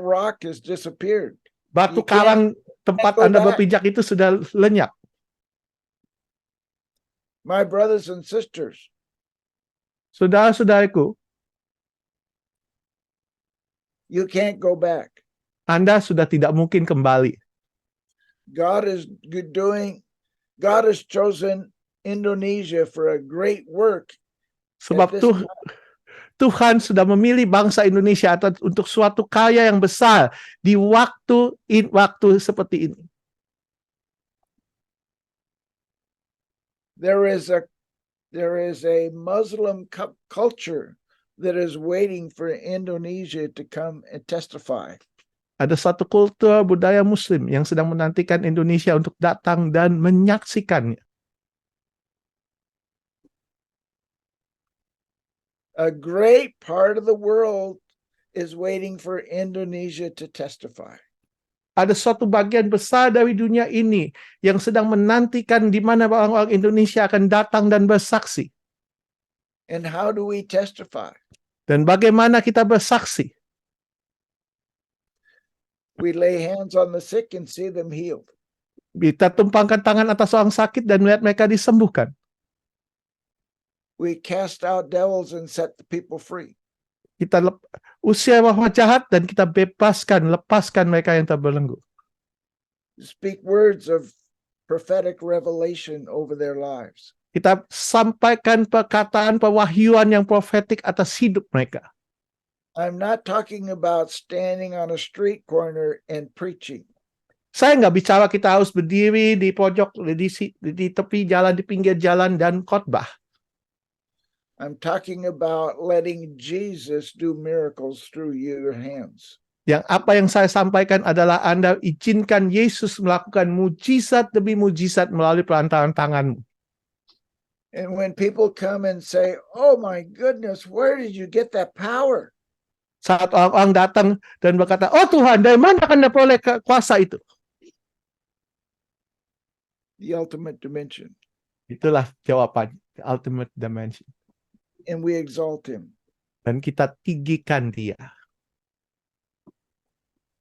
rock has disappeared. batu You can't- karang tempat go Anda back. berpijak itu sudah lenyap. My brothers and sisters, Saudara-saudaraku, you can't go back. Anda sudah tidak mungkin kembali. God has chosen Indonesia for a great work. Sebab At this Tuhan sudah memilih bangsa Indonesia untuk suatu karya yang besar di waktu seperti ini. There is a Muslim culture that is waiting for Indonesia to come and testify. Ada satu kultur budaya Muslim yang sedang menantikan Indonesia untuk datang dan menyaksikannya. A great part of the world is waiting for Indonesia to testify. Ada suatu bagian besar dari dunia ini yang sedang menantikan di mana orang-orang Indonesia akan datang dan bersaksi. And how do we testify? Dan bagaimana kita bersaksi? We lay hands on the sick and see them healed. Kita tumpangkan tangan atas orang sakit dan melihat mereka disembuhkan. We cast out devils and set the people free. Kita usir roh jahat dan kita lepaskan mereka yang terbelenggu. Speak words of prophetic revelation over their lives. Kita sampaikan perkataan pewahyuan yang profetik atas hidup mereka. I'm not talking about standing on a street corner and preaching. Saya nggak bicara kita harus berdiri di pojok, di tepi jalan, di pinggir jalan dan khotbah. I'm talking about letting Jesus do miracles through your hands. Yang apa yang saya sampaikan adalah Anda izinkan Yesus melakukan mujizat demi mujizat melalui perantaraan tanganmu. And when people come and say, "Oh my goodness, where did you get that power?" Saat orang-orang datang dan berkata, oh Tuhan, dari mana Anda peroleh kuasa itu? The ultimate dimension. Itulah jawabannya, the ultimate dimension. And we exalt him. Dan kita tinggikan dia.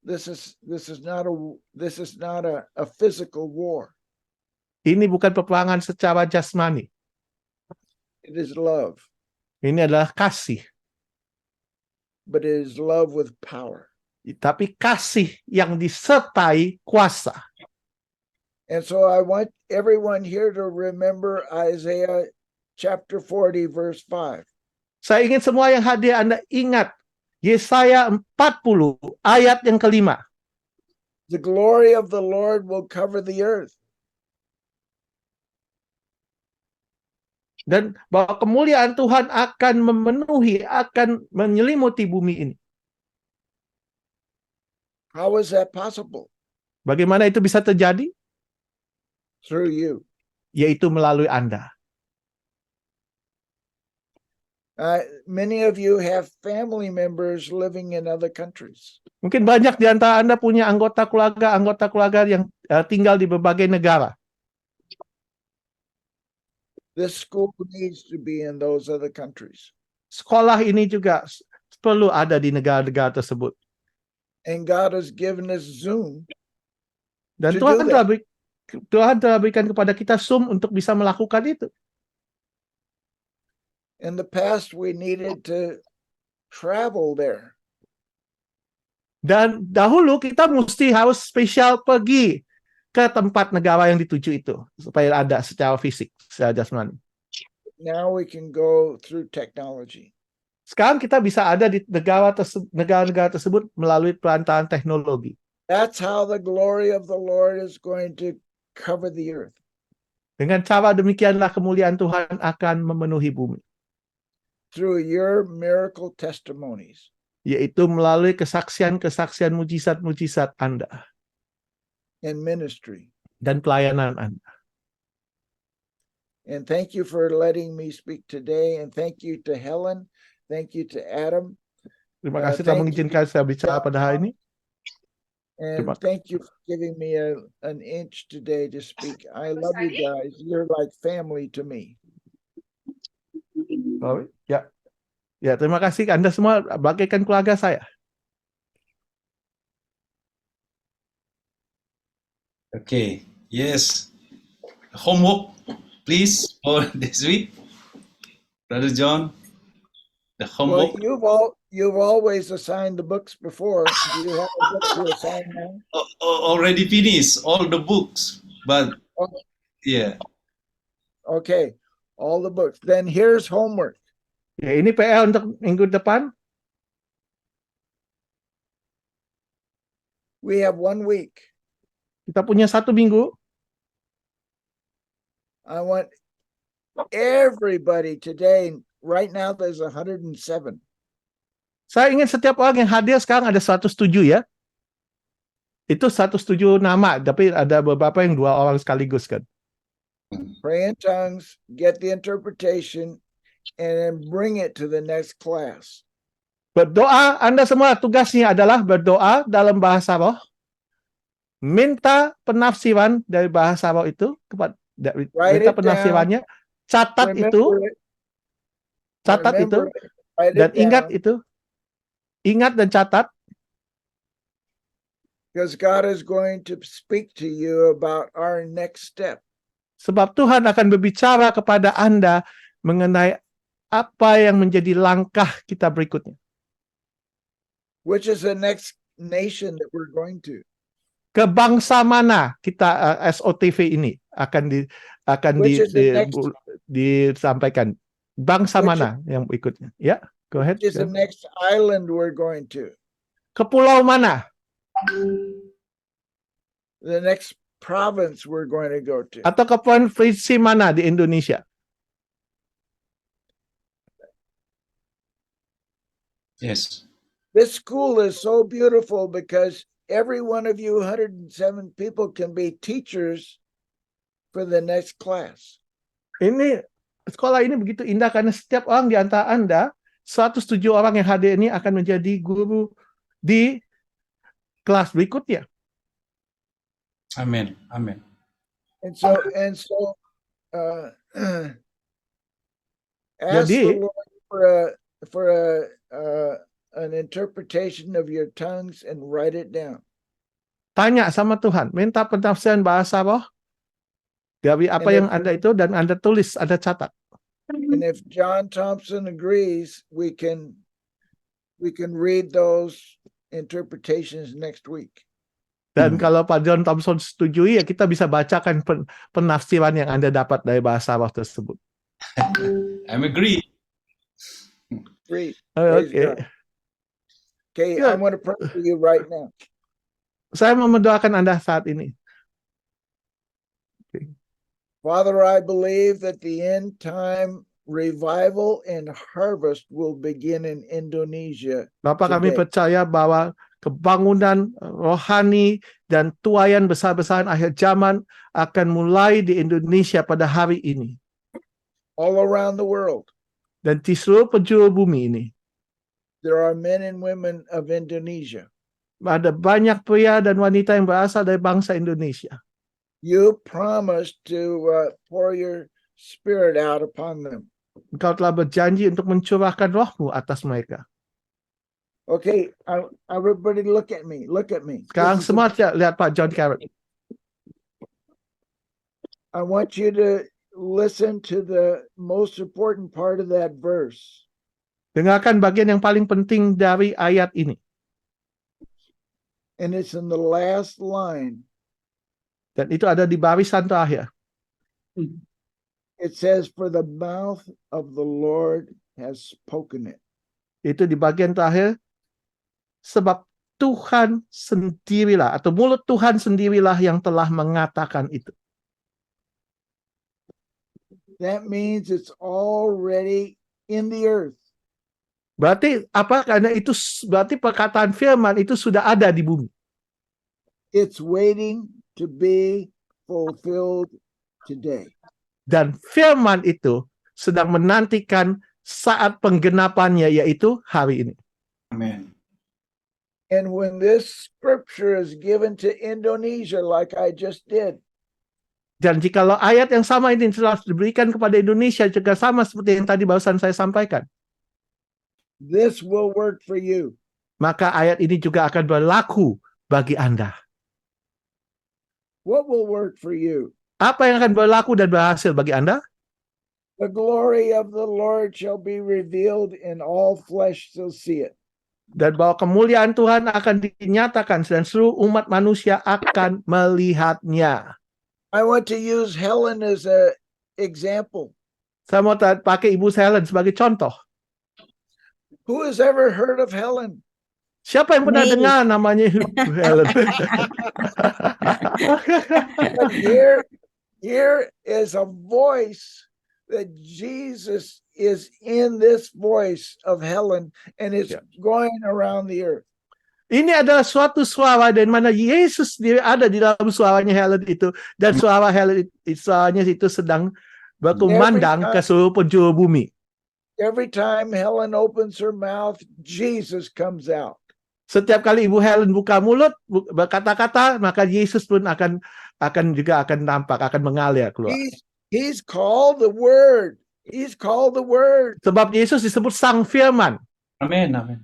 This is not a physical war. Ini bukan peperangan secara jasmani. It is love, Ini adalah kasih. but it is love with power. Tapi kasih yang disertai kuasa. And so I want everyone here to remember Isaiah chapter 40 verse 5. Saya ingin semua yang hadir Anda ingat Yesaya 40 ayat yang kelima. The glory of the Lord will cover the earth. Dan bahwa kemuliaan Tuhan akan memenuhi, akan menyelimuti bumi ini. How is that possible? Bagaimana itu bisa terjadi? Through you. Yaitu melalui Anda. Many of you have family members living in other countries. Mungkin banyak di antara Anda punya anggota keluarga yang tinggal di berbagai negara. This school needs to be in those other countries. Sekolah ini juga perlu ada di negara-negara tersebut. And God has given us Zoom. Dan To Tuhan do that. Tuhan telah berikan kepada kita Zoom untuk bisa melakukan itu. In the past, we needed to travel there. Dan dahulu kita harus spesial pergi ke tempat negara yang dituju itu supaya ada secara fisik, secara jasmani. Now we can go through technology. Sekarang kita bisa ada di negara-negara tersebut melalui perantaraan teknologi. That's how the glory of the Lord is going to cover the earth. Dengan cara demikianlah kemuliaan Tuhan akan memenuhi bumi. Through your miracle testimonies. Yaitu melalui kesaksian-kesaksian mujizat-mujizat Anda. And ministry. Dan pelayanan Anda. And thank you for letting me speak today. And thank you to Helen. Thank you to Adam. Terima Uh, kasih telah thank you, mengizinkan saya bicara pada hari ini. And Terima- thank you for giving me an inch today to speak. I love you guys. You're like family to me. Oh, ya. Ya, terima kasih Anda semua bagaikan keluarga saya. Okay, yes. Homework, please, for this week. Brother John, the Well, homework. you've always assigned the books before. Do you have a book to assign now? Already finished all the books, but Oh, yeah. okay, all the books. Then here's homework. Ya, ini PR untuk minggu depan. We have 1 week. Kita punya 1 minggu. I want everybody today. Right now, there's 107. Saya ingin setiap orang yang hadir sekarang ada 107 ya. Itu 107 nama, tapi ada beberapa yang 2 orang sekaligus kan. Pray in tongues, get the interpretation, and then bring it to the next class. Berdoa, Anda semua tugasnya adalah berdoa dalam bahasa roh. Minta penafsiran dari bahasa roh itu kepada Write minta it penafsirannya, catat itu, Remember it. catat itu, Remember it. Write dan it ingat down, itu. Ingat dan catat, because God is going to speak to you about our next step. sebab Tuhan akan berbicara kepada Anda mengenai apa yang menjadi langkah kita berikutnya. Which is the next nation that we're going to? Ke bangsa mana kita SOTV ini akan Which is the next- disampaikan? Bangsa Which mana yang berikutnya? Ya, go ahead. Which is the next island we're going to? Ke pulau mana? The next province we're going to go to? Atau ke provinsi mana di Indonesia? Yes. This school is so beautiful because every one of you 107 people can be teachers for the next class. Ini sekolah ini begitu indah karena setiap orang di antara Anda, 107 orang yang hadir ini akan menjadi guru di kelas berikutnya. Amen. Amen. And so ask Jadi- the Lord for an interpretation of your tongues and write it down. Tanya sama Tuhan, minta penafsiran bahasa roh dari apa yang Anda itu dan Anda tulis, Anda catat. And if John Thompson agrees, we can read those interpretations next week. Dan kalau Pak John Thompson setujui, ya kita bisa bacakan penafsiran yang Anda dapat dari bahasa roh tersebut. I'm agree. Great. Praise Oke. God. Okay, Good. I want to pray for you right now. Saya mau mendoakan Anda saat ini. Father, I believe that the end time revival and harvest will begin in Indonesia. Bapak, kami Today. percaya bahwa kebangunan rohani dan tuaian besar-besaran akhir zaman akan mulai di Indonesia pada hari ini. All around the world, Dan di seluruh penjuru bumi ini. there are men and women of Indonesia. Ada banyak pria dan wanita yang berasal dari bangsa Indonesia. You promised to pour your spirit out upon them. Engkau telah berjanji untuk mencurahkan rohmu atas mereka. Okay, everybody look at me. Look at me. Sekarang This is semua lihat Pak John Carrot. I want you to listen to the most important part of that verse. Dengarkan bagian yang paling penting dari ayat ini. And it's in the last line. Dan itu ada di barisan terakhir. It says, for the mouth of the Lord has spoken it. Itu di bagian terakhir. Sebab Tuhan sendirilah, atau mulut Tuhan sendirilah yang telah mengatakan itu. That means it's already in the earth. Berarti apa? Karena itu berarti perkataan firman itu sudah ada di bumi. It's waiting to be fulfilled today. Dan firman itu sedang menantikan saat penggenapannya, yaitu hari ini. Amin. And when this scripture is given to Indonesia, like I just did, Dan jikalau ayat yang sama ini telah diberikan kepada Indonesia juga sama seperti yang tadi barusan saya sampaikan, this will work for you. maka ayat ini juga akan berlaku bagi Anda. What will work for you? Apa yang akan berlaku dan berhasil bagi Anda? The glory of the Lord shall be revealed, and all flesh shall see it. Dan bahwa kemuliaan Tuhan akan dinyatakan dan seluruh umat manusia akan melihatnya. I want to use Helen as an example. Saya mau pakai Ibu Helen sebagai contoh. Who has ever heard of Helen? Siapa yang pernah Me. dengar namanya Ibu Helen? But here is a voice that Jesus is in this voice of Helen, and it's Yeah. going around the earth. Ini adalah suatu suara dan mana Yesus sendiri ada di dalam suaranya Helen itu, dan suara Helen suaranya itu sedang berkumandang ke seluruh penjuru bumi. Every time Helen opens her mouth, Jesus comes out. Setiap kali Ibu Helen buka mulut berkata-kata, maka Yesus pun akan nampak, akan mengalir keluar. He's called the Word. He's called the Word. Sebab Yesus disebut Sang Firman. Amin. Amin.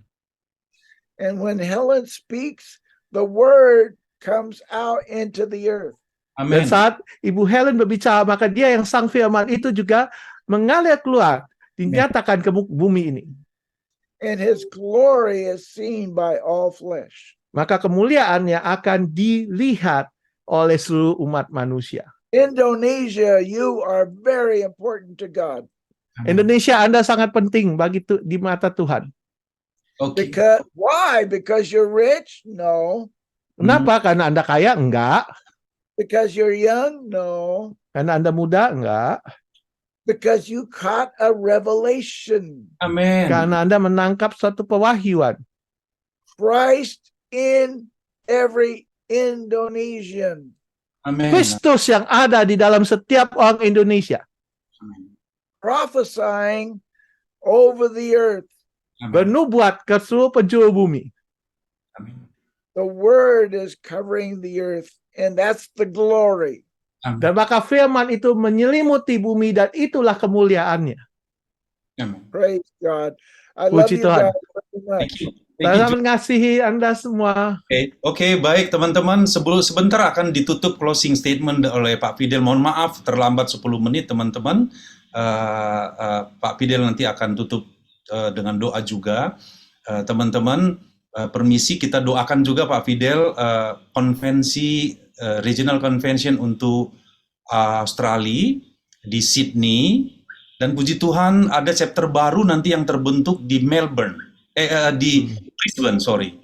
And when Helen speaks, the Word comes out into the earth. Dan Amin. saat Ibu Helen berbicara, maka dia yang Sang Firman itu juga mengalir keluar, dinyatakan ke bumi ini. And His glory is seen by all flesh. Maka kemuliaannya akan dilihat oleh seluruh umat manusia. Indonesia, you are very important to God. Indonesia, Anda sangat penting di mata Tuhan. Oke. Why? Because you're rich? No. Kenapa? Karena Anda kaya? Enggak. Because you're young? No. Karena Anda muda? Enggak. Because you caught a revelation. Amin. Karena Anda menangkap suatu pewahyuan. Christ in every Indonesian. Amin. Kristus yang ada di dalam setiap orang Indonesia. Prophesying over the earth. Amin. Bernubuat ke seluruh penjuru bumi. Amin. The Word is covering the earth, and that's the glory. Amin. Dan maka firman itu menyelimuti bumi dan itulah kemuliaannya. Amin. Praise God. I love Puji you Tuhan. guys very much. Thank you. Saya mengasihi Anda semua. Oke, baik teman-teman. Sebentar akan ditutup closing statement oleh Pak Fidel. Mohon maaf terlambat 10 menit teman-teman. Pak Fidel nanti akan tutup dengan doa juga. Teman-teman, permisi kita doakan juga Pak Fidel konvensi Regional Convention untuk Australia di Sydney, dan puji Tuhan ada chapter baru nanti yang terbentuk di Melbourne, di Brisbane, sorry.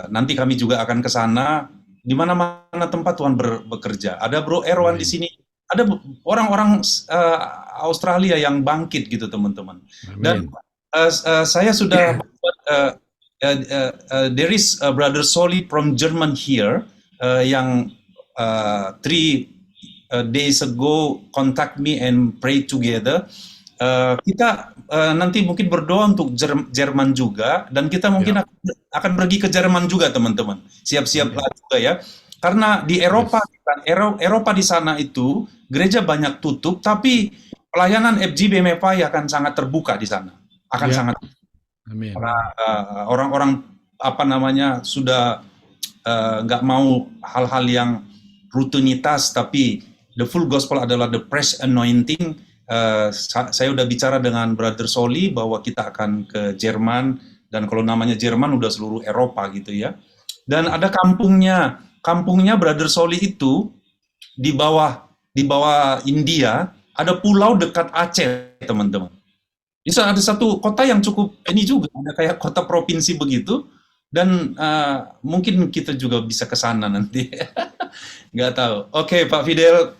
Nanti kami juga akan ke sana. Di mana-mana tempat Tuhan bekerja. Ada Bro Erwan di sini. Ada orang-orang Australia yang bangkit gitu teman-teman. Dan saya sudah there is a Brother Solid from German here yang 3 days ago contact me and pray together. Kita nanti mungkin berdoa untuk Jerman juga, dan kita mungkin akan pergi ke Jerman juga teman-teman. Siap-siaplah juga ya. Karena di Eropa, Eropa di sana itu gereja banyak tutup, tapi pelayanan FG BMFI akan sangat terbuka di sana. Akan sangat. Amin. Orang-orang sudah nggak mau hal-hal yang rutinitas, tapi the full gospel adalah the fresh anointing. Saya udah bicara dengan Brother Soli bahwa kita akan ke Jerman, dan kalau namanya Jerman udah seluruh Eropa gitu ya. Dan ada kampungnya Brother Soli itu di bawah India, ada pulau dekat Aceh teman-teman. Bisa ada satu kota yang cukup ini juga, ada kayak kota provinsi begitu, dan mungkin kita juga bisa ke sana nanti. Nggak tahu. Oke, Pak Fidel,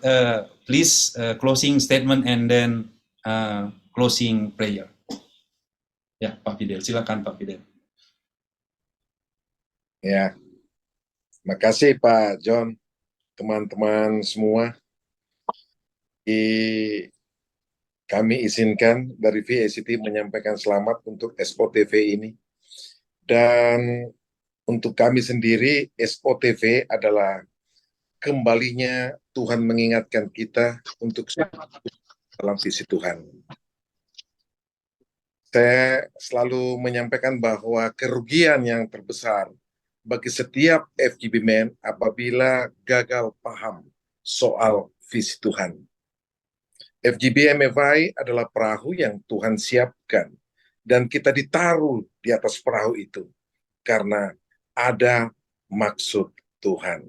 please closing statement and then closing prayer. Ya, Pak Fidel, silakan Pak Fidel. Ya, makasih Pak John, teman-teman semua. Kami izinkan dari VACT menyampaikan selamat untuk SOTV ini. Dan untuk kami sendiri, SOTV adalah kembalinya Tuhan mengingatkan kita untuk dalam visi Tuhan. Saya selalu menyampaikan bahwa kerugian yang terbesar bagi setiap FGB Men apabila gagal paham soal visi Tuhan. FGB MFI adalah perahu yang Tuhan siapkan dan kita ditaruh di atas perahu itu karena ada maksud Tuhan.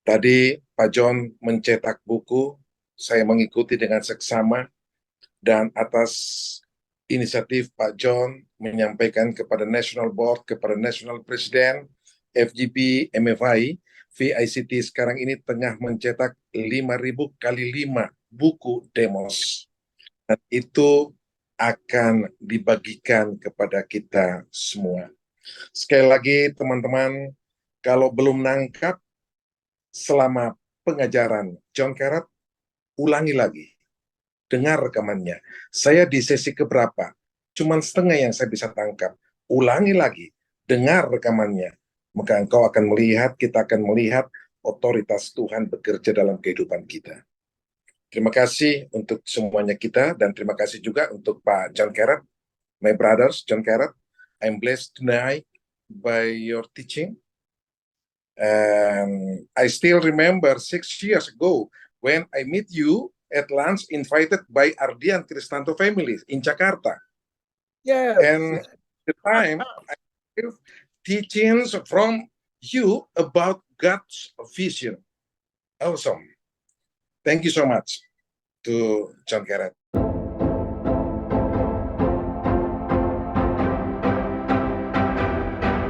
Tadi Pak John mencetak buku, saya mengikuti dengan seksama, dan atas inisiatif Pak John menyampaikan kepada National Board, kepada National President, FGB MFI, VICT sekarang ini tengah mencetak 5.000 kali 5 buku demos. Dan itu akan dibagikan kepada kita semua. Sekali lagi teman-teman, kalau belum nangkap selama pengajaran John Carrot, ulangi lagi. Dengar rekamannya. Saya di sesi keberapa? Cuman setengah yang saya bisa tangkap. Ulangi lagi. Dengar rekamannya. Maka engkau akan melihat, kita akan melihat otoritas Tuhan bekerja dalam kehidupan kita. Terima kasih untuk semuanya kita, dan terima kasih juga untuk Pak John Carrot, my brothers, John Carrot. I'm blessed tonight by your teaching. And I still remember 6 years ago when I meet you at lunch invited by Ardian Kristanto family in Jakarta. Yes. And the time I hear teachings from you about God's vision. Awesome. Thank you so much to John Carrot.